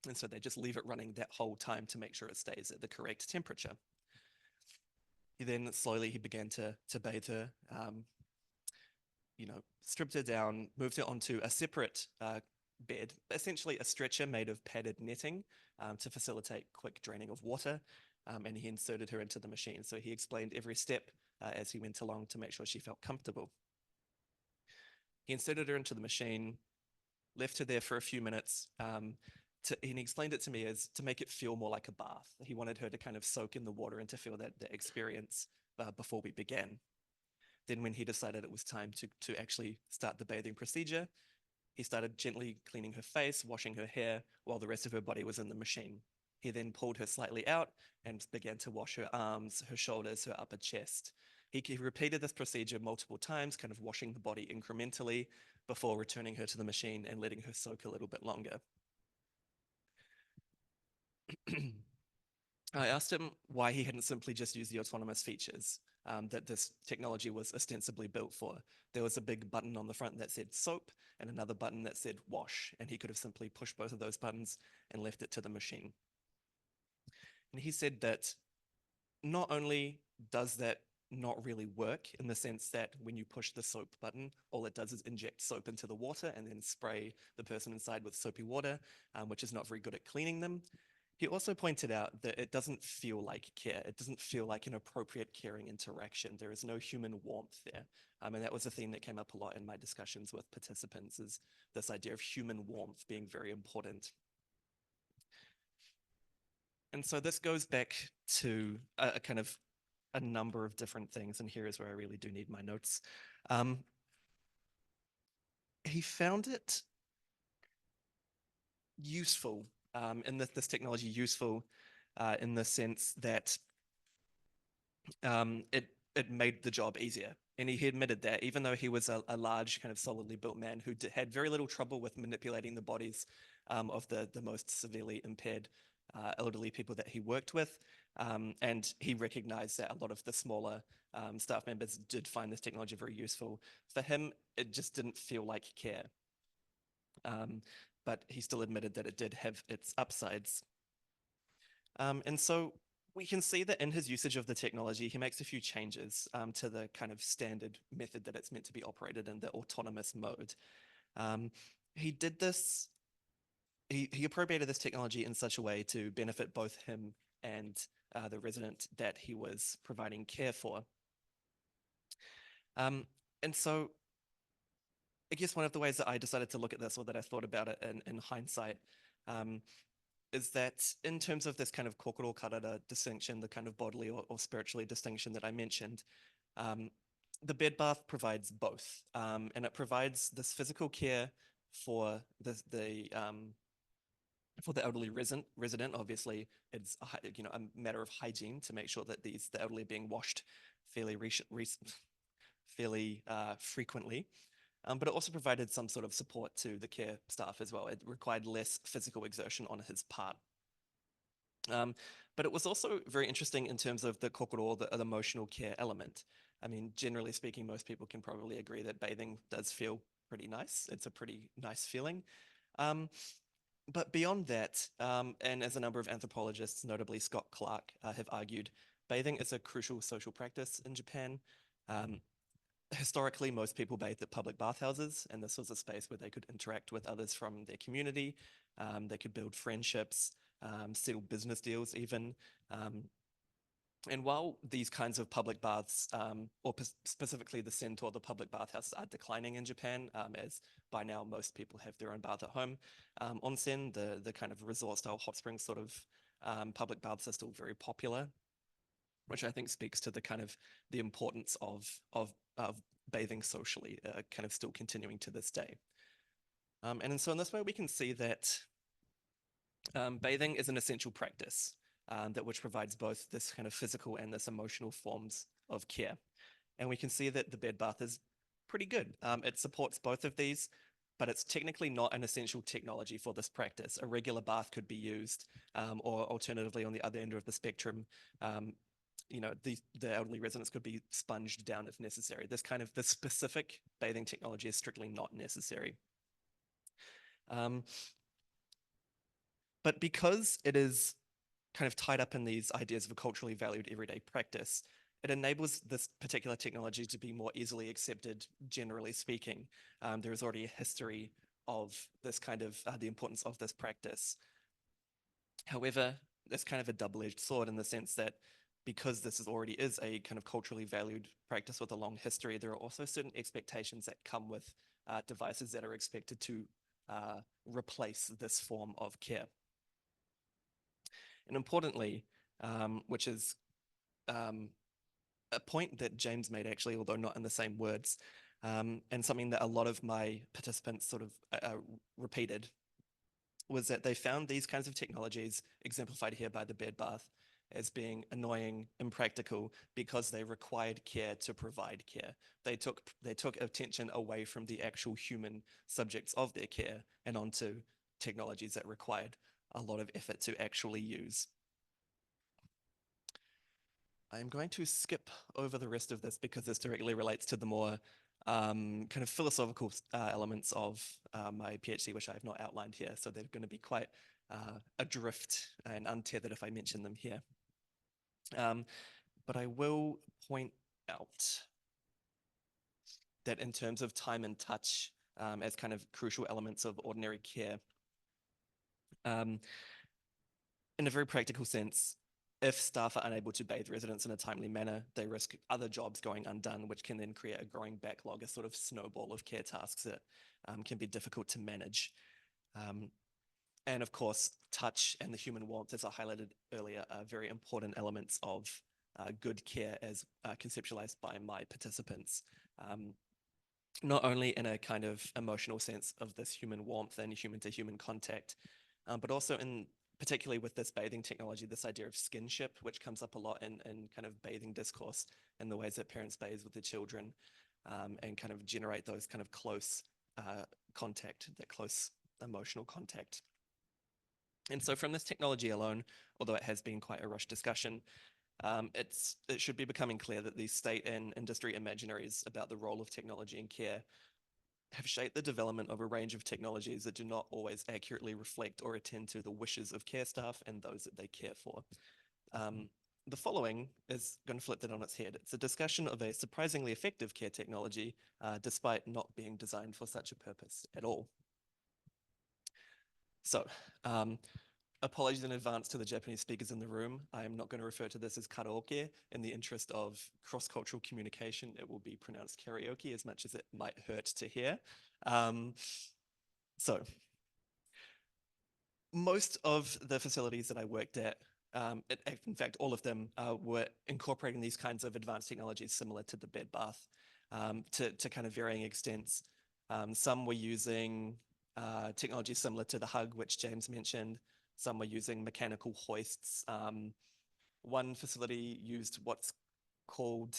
And so they just leave it running that whole time to make sure it stays at the correct temperature. He then slowly he began to bathe her, stripped her down, moved her onto a separate bed, essentially a stretcher made of padded netting to facilitate quick draining of water. And he inserted her into the machine. So he explained every step as he went along to make sure she felt comfortable. He inserted her into the machine, left her there for a few minutes, and he explained it to me as to make it feel more like a bath. He wanted her to kind of soak in the water and to feel that experience before we began. Then when he decided it was time to actually start the bathing procedure, he started gently cleaning her face, washing her hair, while the rest of her body was in the machine. He then pulled her slightly out and began to wash her arms, her shoulders, her upper chest. He repeated this procedure multiple times, kind of washing the body incrementally before returning her to the machine and letting her soak a little bit longer. I asked him why he hadn't simply just used the autonomous features that this technology was ostensibly built for. There was a big button on the front that said soap and another button that said wash, and he could have simply pushed both of those buttons and left it to the machine. And he said that not only does that not really work in the sense that when you push the soap button, all it does is inject soap into the water and then spray the person inside with soapy water, which is not very good at cleaning them. He also pointed out that it doesn't feel like care. It doesn't feel like an appropriate caring interaction. There is no human warmth there. And that was a theme that came up a lot in my discussions with participants, is this idea of human warmth being very important. And so this goes back to a kind of a number of different things, and here is where I really do need my notes. He found it useful, in this technology useful in the sense that it made the job easier. And he admitted that even though he was a large kind of solidly built man who had very little trouble with manipulating the bodies of the most severely impaired elderly people that he worked with. And he recognized that a lot of the smaller staff members did find this technology very useful. For him, it just didn't feel like care. But he still admitted that it did have its upsides. And so we can see that in his usage of the technology, he makes a few changes to the kind of standard method that it's meant to be operated in, the autonomous mode. He did this, he appropriated this technology in such a way to benefit both him and the resident that he was providing care for. And so I guess one of the ways that I decided to look at this, or that I thought about it in hindsight, is that in terms of this kind of kokoro karara distinction, the kind of bodily or spiritually distinction that I mentioned, the bed bath provides both. And it provides this physical care for the elderly resident. Obviously, it's a matter of hygiene to make sure that the elderly are being washed fairly frequently. But it also provided some sort of support to the care staff as well. It required less physical exertion on his part. But it was also very interesting in terms of the kokoro, the emotional care element. I mean, generally speaking, most people can probably agree that bathing does feel pretty nice. It's a pretty nice feeling. But beyond that, and as a number of anthropologists, notably Scott Clark, have argued, bathing is a crucial social practice in Japan. Historically, most people bathed at public bathhouses, and this was a space where they could interact with others from their community. They could build friendships, settle business deals even. And while these kinds of public baths, or specifically the centaur, the public bathhouses, are declining in Japan, as by now most people have their own bath at home, onsen, the kind of resort-style hot spring sort of public baths are still very popular, which I think speaks to the kind of the importance of bathing socially, kind of still continuing to this day. And so in this way, we can see that bathing is an essential practice which provides both this kind of physical and this emotional forms of care. And we can see that the bed bath is pretty good. It supports both of these, but it's technically not an essential technology for this practice. A regular bath could be used, or alternatively on the other end of the spectrum, the elderly residents could be sponged down if necessary. This specific bathing technology is strictly not necessary. But because it is kind of tied up in these ideas of a culturally valued everyday practice, it enables this particular technology to be more easily accepted, generally speaking. There is already a history of this kind of the importance of this practice. However, it's kind of a double-edged sword in the sense that because this already is a kind of culturally valued practice with a long history, there are also certain expectations that come with devices that are expected to replace this form of care. And importantly, which is a point that James made actually, although not in the same words, and something that a lot of my participants sort of repeated, was that they found these kinds of technologies, exemplified here by the bed bath, as being annoying, impractical, because they required care to provide care. They took attention away from the actual human subjects of their care and onto technologies that required a lot of effort to actually use. I'm going to skip over the rest of this because this directly relates to the more kind of philosophical elements of my PhD, which I have not outlined here. So they're going to be quite adrift and untethered if I mention them here. But I will point out that in terms of time and touch as kind of crucial elements of ordinary care, in a very practical sense, if staff are unable to bathe residents in a timely manner, they risk other jobs going undone, which can then create a growing backlog, a sort of snowball of care tasks that can be difficult to manage. And of course, touch and the human warmth, as I highlighted earlier, are very important elements of good care as conceptualized by my participants. Not only in a kind of emotional sense of this human warmth and human-to-human contact, but also in particularly with this bathing technology, this idea of skinship, which comes up a lot in kind of bathing discourse and the ways that parents bathe with their children and kind of generate those kind of close contact, that close emotional contact. And so from this technology alone, although it has been quite a rushed discussion, it should be becoming clear that these state and industry imaginaries about the role of technology in care have shaped the development of a range of technologies that do not always accurately reflect or attend to the wishes of care staff and those that they care for. The following is going to flip that on its head. It's a discussion of a surprisingly effective care technology, despite not being designed for such a purpose at all. So, apologies in advance to the Japanese speakers in the room. I am not going to refer to this as karaoke. In the interest of cross-cultural communication, it will be pronounced karaoke, as much as it might hurt to hear. So, most of the facilities that I worked at, in fact, all of them were incorporating these kinds of advanced technologies similar to the bed bath to kind of varying extents. Some were using technology similar to the hug, which James mentioned. Some were using mechanical hoists. One facility used what's called,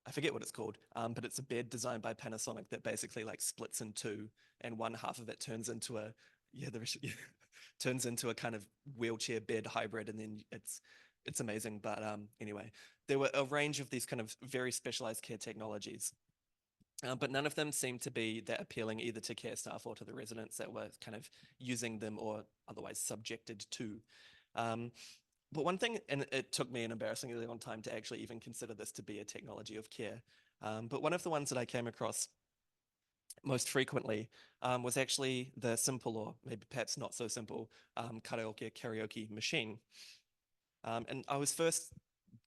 I forget what it's called, but it's a bed designed by Panasonic that basically like splits in two, and one half of it turns into a turns into a kind of wheelchair bed hybrid, and then it's amazing. But anyway, there were a range of these kind of very specialized care technologies. But none of them seemed to be that appealing either to care staff or to the residents that were kind of using them or otherwise subjected to. But one thing, and it took me an embarrassingly long time to actually even consider this to be a technology of care. But one of the ones that I came across most frequently was actually the simple, or maybe perhaps not so simple, karaoke machine. And I was first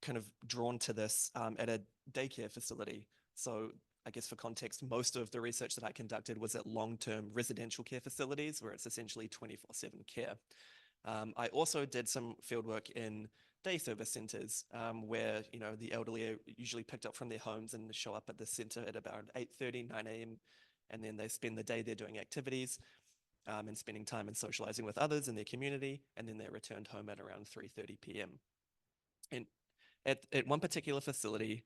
kind of drawn to this at a daycare facility. So I guess for context, most of the research that I conducted was at long-term residential care facilities where it's essentially 24/7 care. I also did some fieldwork in day service centers where, you know, the elderly are usually picked up from their homes and show up at the center at about 8:30, 9 a.m. And then they spend the day there doing activities and spending time and socializing with others in their community. And then they're returned home at around 3:30 p.m. And at one particular facility,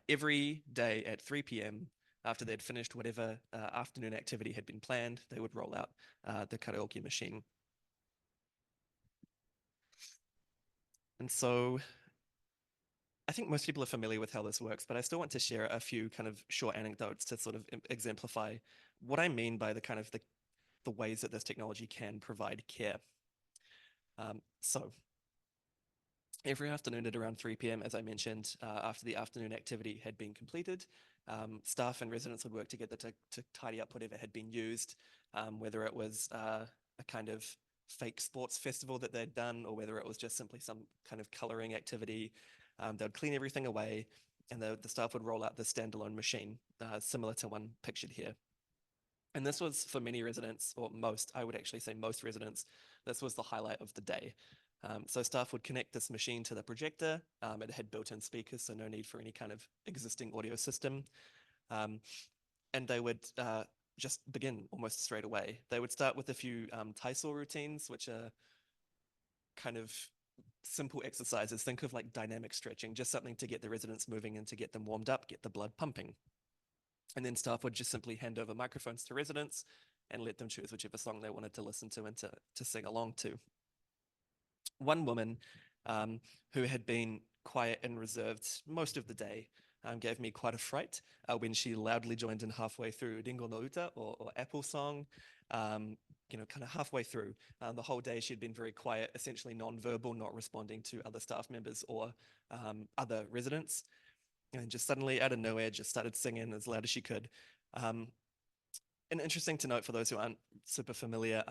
every day at 3 p.m., after they'd finished whatever afternoon activity had been planned, they would roll out the karaoke machine. And so I think most people are familiar with how this works, but I still want to share a few kind of short anecdotes to sort of exemplify what I mean by the kind of the the ways that this technology can provide care. So every afternoon at around 3 p.m., as I mentioned, after the afternoon activity had been completed, staff and residents would work together to tidy up whatever had been used, whether it was a kind of fake sports festival that they'd done, or whether it was just simply some kind of coloring activity. They would clean everything away, and the staff would roll out the standalone machine, similar to one pictured here. And this was, for many residents, or most, I would actually say most residents, this was the highlight of the day. So staff would connect this machine to the projector. It had built-in speakers, so no need for any kind of existing audio system. And they would just begin almost straight away. They would start with a few Taisou routines, which are kind of simple exercises. Think of like dynamic stretching, just something to get the residents moving and to get them warmed up, get the blood pumping. And then staff would just simply hand over microphones to residents and let them choose whichever song they wanted to listen to and to sing along to. One woman who had been quiet and reserved most of the day gave me quite a fright when she loudly joined in halfway through Ringo no Uta, or Apple song, you know, kind of halfway through. The whole day she'd been very quiet, essentially non-verbal, not responding to other staff members or other residents. And just suddenly out of nowhere, just started singing as loud as she could. And interesting to note for those who aren't super familiar,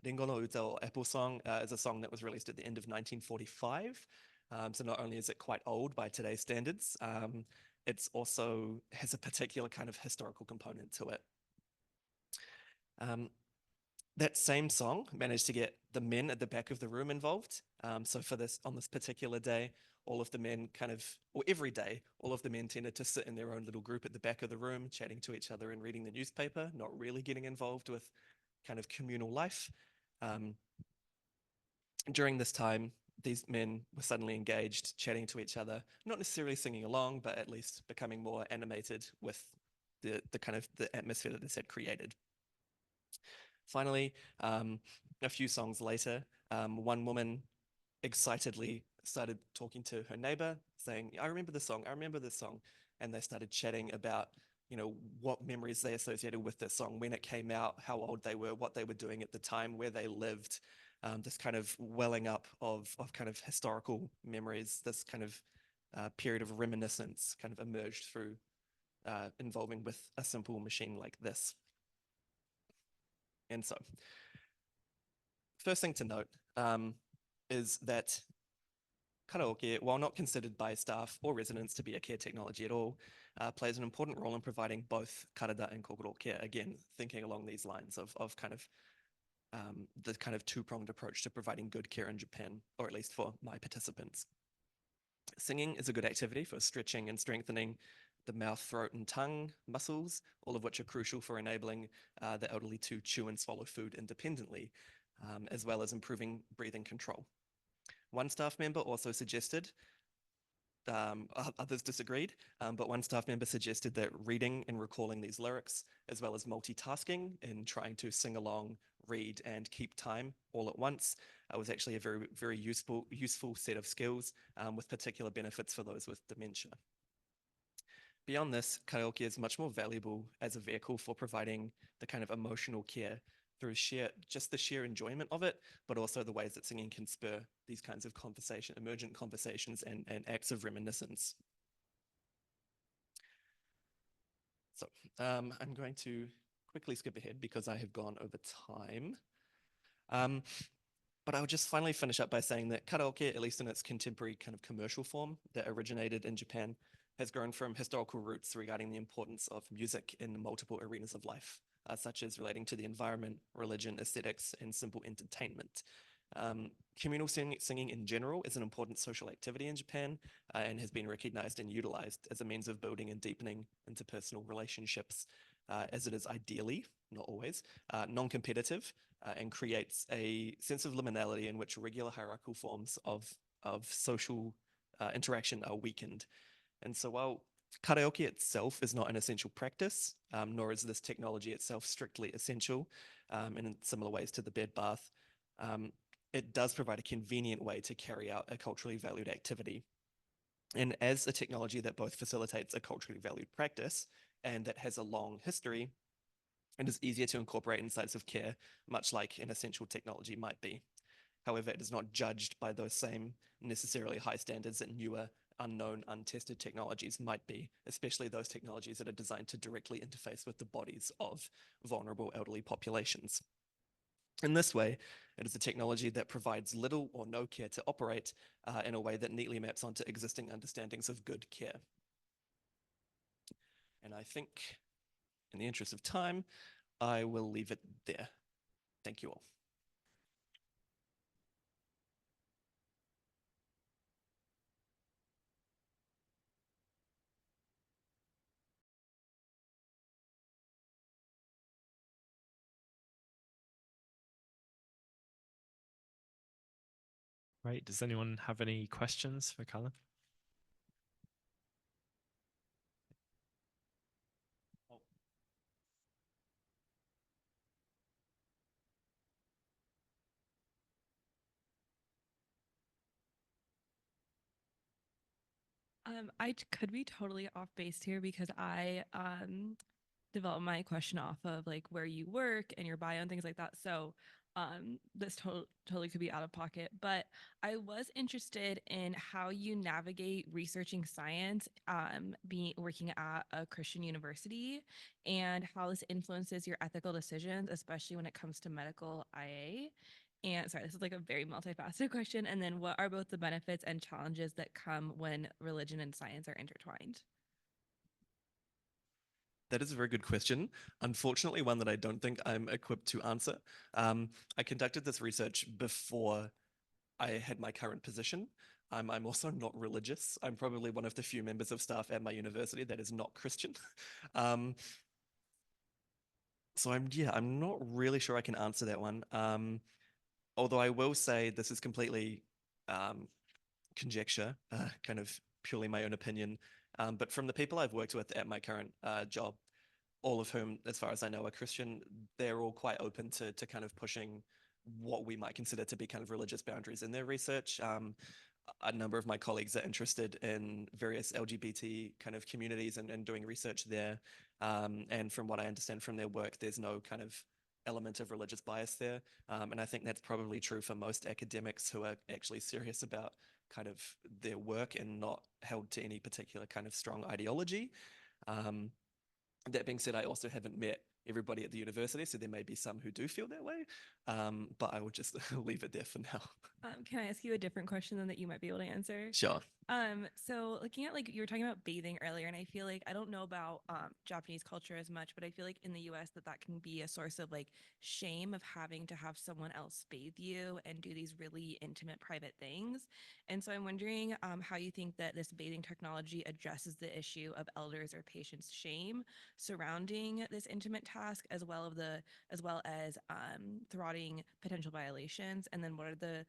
Ringo no Uta, or Apple song, is a song that was released at the end of 1945. So not only is it quite old by today's standards, it's also has a particular kind of historical component to it. That same song managed to get the men at the back of the room involved. So for this, on this particular day, all of the men or every day, all of the men tended to sit in their own little group at the back of the room, chatting to each other and reading the newspaper, not really getting involved with kind of communal life. During this time, these men were suddenly engaged, chatting to each other, not necessarily singing along, but at least becoming more animated with the kind of the atmosphere that this had created. Finally, a few songs later, one woman excitedly started talking to her neighbor, saying, "I remember this song, I remember this song." And they started chatting about, you know, what memories they associated with this song, when it came out, how old they were, what they were doing at the time, where they lived. This kind of welling up of kind of historical memories, this kind of period of reminiscence kind of emerged through involving with a simple machine like this. And so, first thing to note is that karaoke, while not considered by staff or residents to be a care technology at all, plays an important role in providing both karada and kokoro care. Again, thinking along these lines of kind of the kind of two-pronged approach to providing good care in Japan, or at least for my participants. Singing is a good activity for stretching and strengthening the mouth, throat, and tongue muscles, all of which are crucial for enabling the elderly to chew and swallow food independently, as well as improving breathing control. One staff member also suggested, others disagreed, but one staff member suggested that reading and recalling these lyrics, as well as multitasking in trying to sing along, read, and keep time all at once, was actually a very, very useful set of skills with particular benefits for those with dementia. Beyond this, karaoke is much more valuable as a vehicle for providing the kind of emotional care through just the sheer enjoyment of it, but also the ways that singing can spur these kinds of emergent conversations and acts of reminiscence. So I'm going to quickly skip ahead because I have gone over time. But I'll just finally finish up by saying that karaoke, at least in its contemporary kind of commercial form that originated in Japan, has grown from historical roots regarding the importance of music in multiple arenas of life, such as relating to the environment, religion, aesthetics, and simple entertainment. Communal singing in general is an important social activity in Japan and has been recognized and utilized as a means of building and deepening interpersonal relationships, as it is ideally, not always, non-competitive and creates a sense of liminality in which regular hierarchical forms of social interaction are weakened. And so while karaoke itself is not an essential practice, nor is this technology itself strictly essential in similar ways to the bed bath, it does provide a convenient way to carry out a culturally valued activity. And as a technology that both facilitates a culturally valued practice and that has a long history, and is easier to incorporate in sites of care, much like an essential technology might be. However, it is not judged by those same necessarily high standards that newer, unknown, untested technologies might be, especially those technologies that are designed to directly interface with the bodies of vulnerable elderly populations. In this way, it is a technology that provides little or no care to operate in a way that neatly maps onto existing understandings of good care. And I think, in the interest of time, I will leave it there. Thank you all. Right. Does anyone have any questions for Callain? Could be totally off base here because I developed my question off of like where you work and your bio and things like that. So this totally could be out of pocket, but I was interested in how you navigate researching science, being working at a Christian university, and how this influences your ethical decisions, especially when it comes to medical IA. And sorry, this is like a very multifaceted question. And then what are both the benefits and challenges that come when religion and science are intertwined? That is a very good question. Unfortunately, one that I don't think I'm equipped to answer. I conducted this research before I had my current position. I'm also not religious. I'm probably one of the few members of staff at my university that is not Christian. So I'm not really sure I can answer that one. Although I will say this is completely conjecture, kind of purely my own opinion. But from the people I've worked with at my current job, all of whom, as far as I know, are Christian, they're all quite open to kind of pushing what we might consider to be kind of religious boundaries in their research. A number of my colleagues are interested in various LGBT kind of communities and doing research there. And from what I understand from their work, there's no kind of element of religious bias there. And I think that's probably true for most academics who are actually serious about kind of their work and not held to any particular kind of strong ideology. That being said, I also haven't met everybody at the university, so there may be some who do feel that way, but I will just leave it there for now. Can I ask you a different question then that you might be able to answer? Sure. So looking at like you were talking about bathing earlier, and I feel like I don't know about Japanese culture as much, but I feel like in the US that can be a source of like shame of having to have someone else bathe you and do these really intimate private things. And so I'm wondering how you think that this bathing technology addresses the issue of elders or patients' shame surrounding this intimate task, as well as thwarting potential violations, and then what are the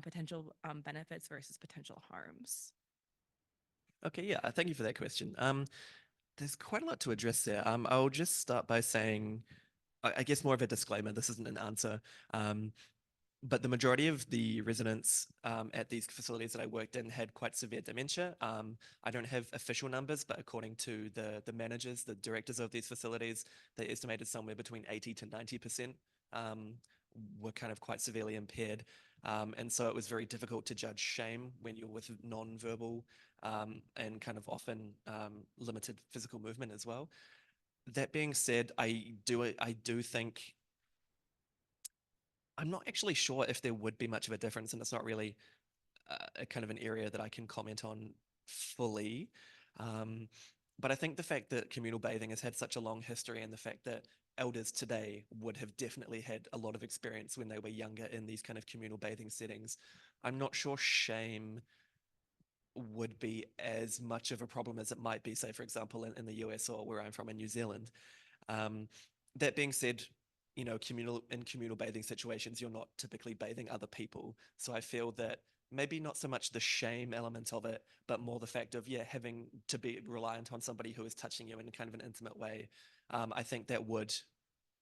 potential benefits versus potential harms? Okay, yeah, thank you for that question. There's quite a lot to address there. I'll just start by saying, I guess more of a disclaimer, this isn't an answer. But the majority of the residents at these facilities that I worked in had quite severe dementia. I don't have official numbers, but according to the managers, the directors of these facilities, they estimated somewhere between 80 to 90% were kind of quite severely impaired. And so it was very difficult to judge shame when you're with non-verbal and kind of often limited physical movement as well. That being said, I do think I'm not actually sure if there would be much of a difference, and it's not really a kind of an area that I can comment on fully. But I think the fact that communal bathing has had such a long history, and the fact that elders today would have definitely had a lot of experience when they were younger in these kind of communal bathing settings, I'm not sure shame would be as much of a problem as it might be, say, for example, in the US or where I'm from in New Zealand. That being said, you know, communal bathing situations, you're not typically bathing other people. So I feel that maybe not so much the shame element of it, but more the fact of, yeah, having to be reliant on somebody who is touching you in kind of an intimate way. I think that would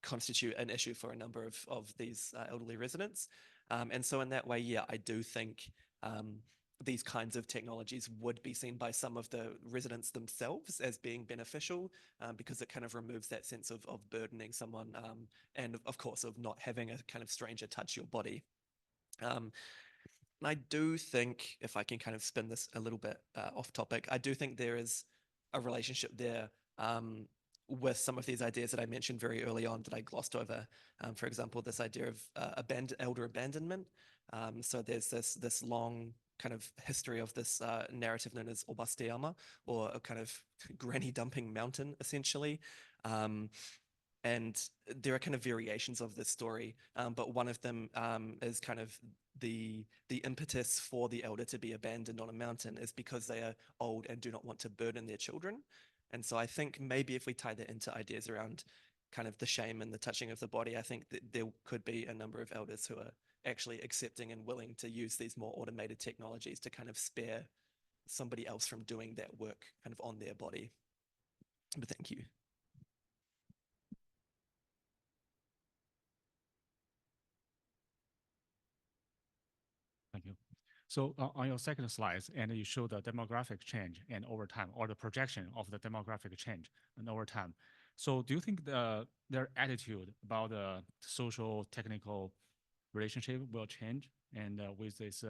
constitute an issue for a number of these elderly residents. And so in that way, yeah, I do think these kinds of technologies would be seen by some of the residents themselves as being beneficial, because it kind of removes that sense of burdening someone, and of course of not having a kind of stranger touch your body. And I do think, if I can kind of spin this a little bit off topic, I do think there is a relationship there with some of these ideas that I mentioned very early on that I glossed over. For example, this idea of elder abandonment. So there's this long kind of history of this narrative known as Obasteyama, or a kind of granny dumping mountain, essentially. And there are kind of variations of this story, but one of them is kind of the impetus for the elder to be abandoned on a mountain is because they are old and do not want to burden their children. And so I think maybe if we tie that into ideas around kind of the shame and the touching of the body, I think that there could be a number of elders who are actually accepting and willing to use these more automated technologies to kind of spare somebody else from doing that work kind of on their body. But thank you. Thank you. So on your second slide, and you show the demographic change and over time, or the projection of the demographic change and over time. So do you think their attitude about the social technical relationship will change and with this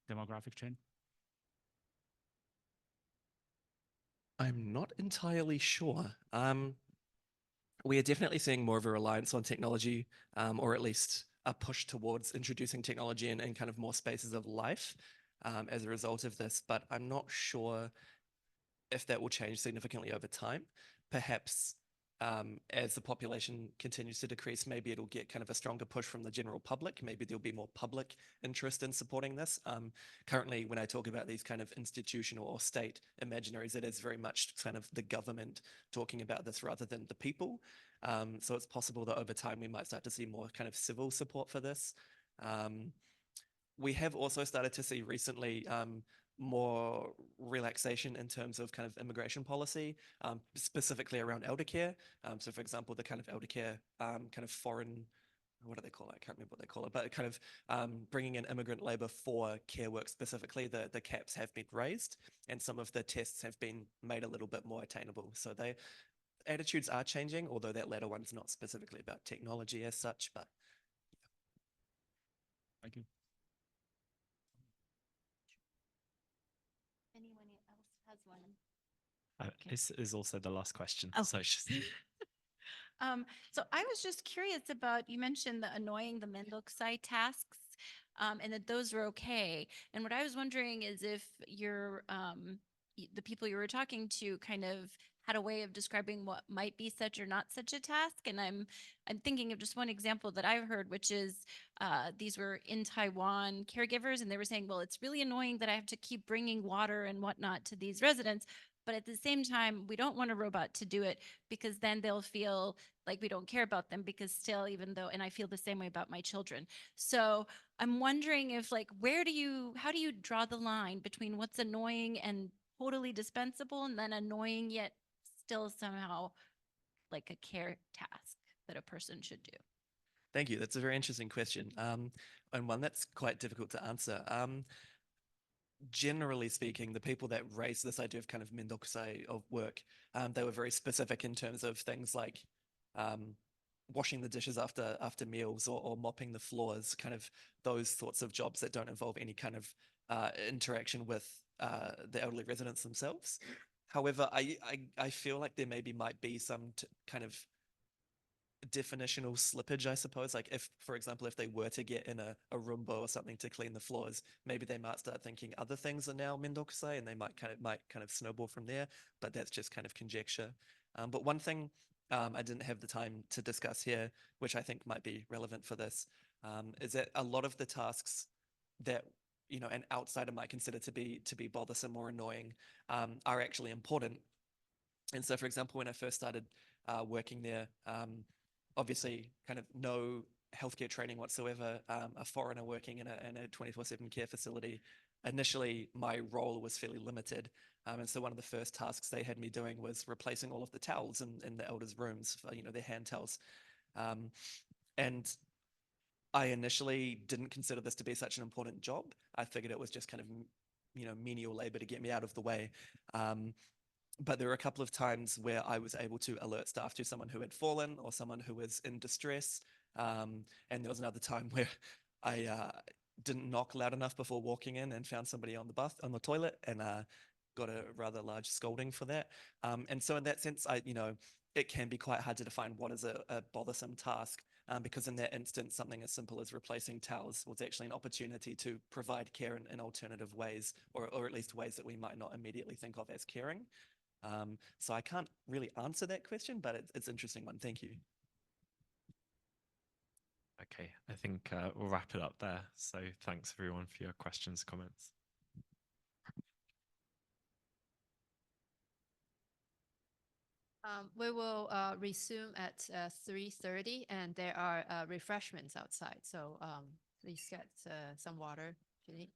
demographic change? I'm not entirely sure. We are definitely seeing more of a reliance on technology, or at least a push towards introducing technology in kind of more spaces of life as a result of this, but I'm not sure if that will change significantly over time. Perhaps as the population continues to decrease, maybe it'll get kind of a stronger push from the general public. Maybe there'll be more public interest in supporting this. Currently, when I talk about these kind of institutional or state imaginaries, it is very much kind of the government talking about this rather than the people. So it's possible that over time we might start to see more kind of civil support for this. We have also started to see recently more relaxation in terms of kind of immigration policy, specifically around eldercare. So for example, the kind of eldercare kind of foreign, what do they call it? I can't remember what they call it, but kind of bringing in immigrant labor for care work specifically, the caps have been raised and some of the tests have been made a little bit more attainable. So attitudes are changing, although that latter one's not specifically about technology as such, but. Thank you. Anyone else has one? This is also the last question. Oh. So So I was just curious about, you mentioned the annoying, the Mendokusai tasks, and that those were okay. And what I was wondering is if the people you were talking to kind of had a way of describing what might be such or not such a task. And I'm thinking of just one example that I've heard, which is these were in Taiwan caregivers, and they were saying, well, it's really annoying that I have to keep bringing water and whatnot to these residents. But at the same time, we don't want a robot to do it because then they'll feel like we don't care about them, because still, even though, and I feel the same way about my children. So I'm wondering if like, how do you draw the line between what's annoying and totally dispensable and then annoying yet still somehow like a care task that a person should do? Thank you. That's a very interesting question, and one that's quite difficult to answer. Generally speaking, the people that raised this idea of kind of mendokusai of work, they were very specific in terms of things like washing the dishes after meals, or mopping the floors, kind of those sorts of jobs that don't involve any kind of interaction with the elderly residents themselves. However, I feel like there might be some kind of definitional slippage, I suppose. Like if, for example, if they were to get in a Roomba or something to clean the floors, maybe they might start thinking other things are now mendokusai, and they might kind of snowball from there. But that's just kind of conjecture. But one thing I didn't have the time to discuss here, which I think might be relevant for this, is that a lot of the tasks that an outsider might consider to be bothersome or annoying are actually important. And so, for example, when I first started working there, obviously kind of no healthcare training whatsoever, a foreigner working in a 24/7 care facility. Initially, my role was fairly limited. And so one of the first tasks they had me doing was replacing all of the towels in the elders' rooms, for, their hand towels. And I initially didn't consider this to be such an important job. I figured it was just kind of menial labor to get me out of the way. But there were a couple of times where I was able to alert staff to someone who had fallen or someone who was in distress. And there was another time where I didn't knock loud enough before walking in and found somebody on the toilet, and got a rather large scolding for that. And so in that sense, it can be quite hard to define what is a bothersome task, because in that instance, something as simple as replacing towels was actually an opportunity to provide care in alternative ways, or at least ways that we might not immediately think of as caring. So I can't really answer that question, but it's an interesting one. Thank you. Okay, I think we'll wrap it up there. So thanks everyone for your questions, comments. We will resume at 3:30, and there are refreshments outside. So please get some water if you need.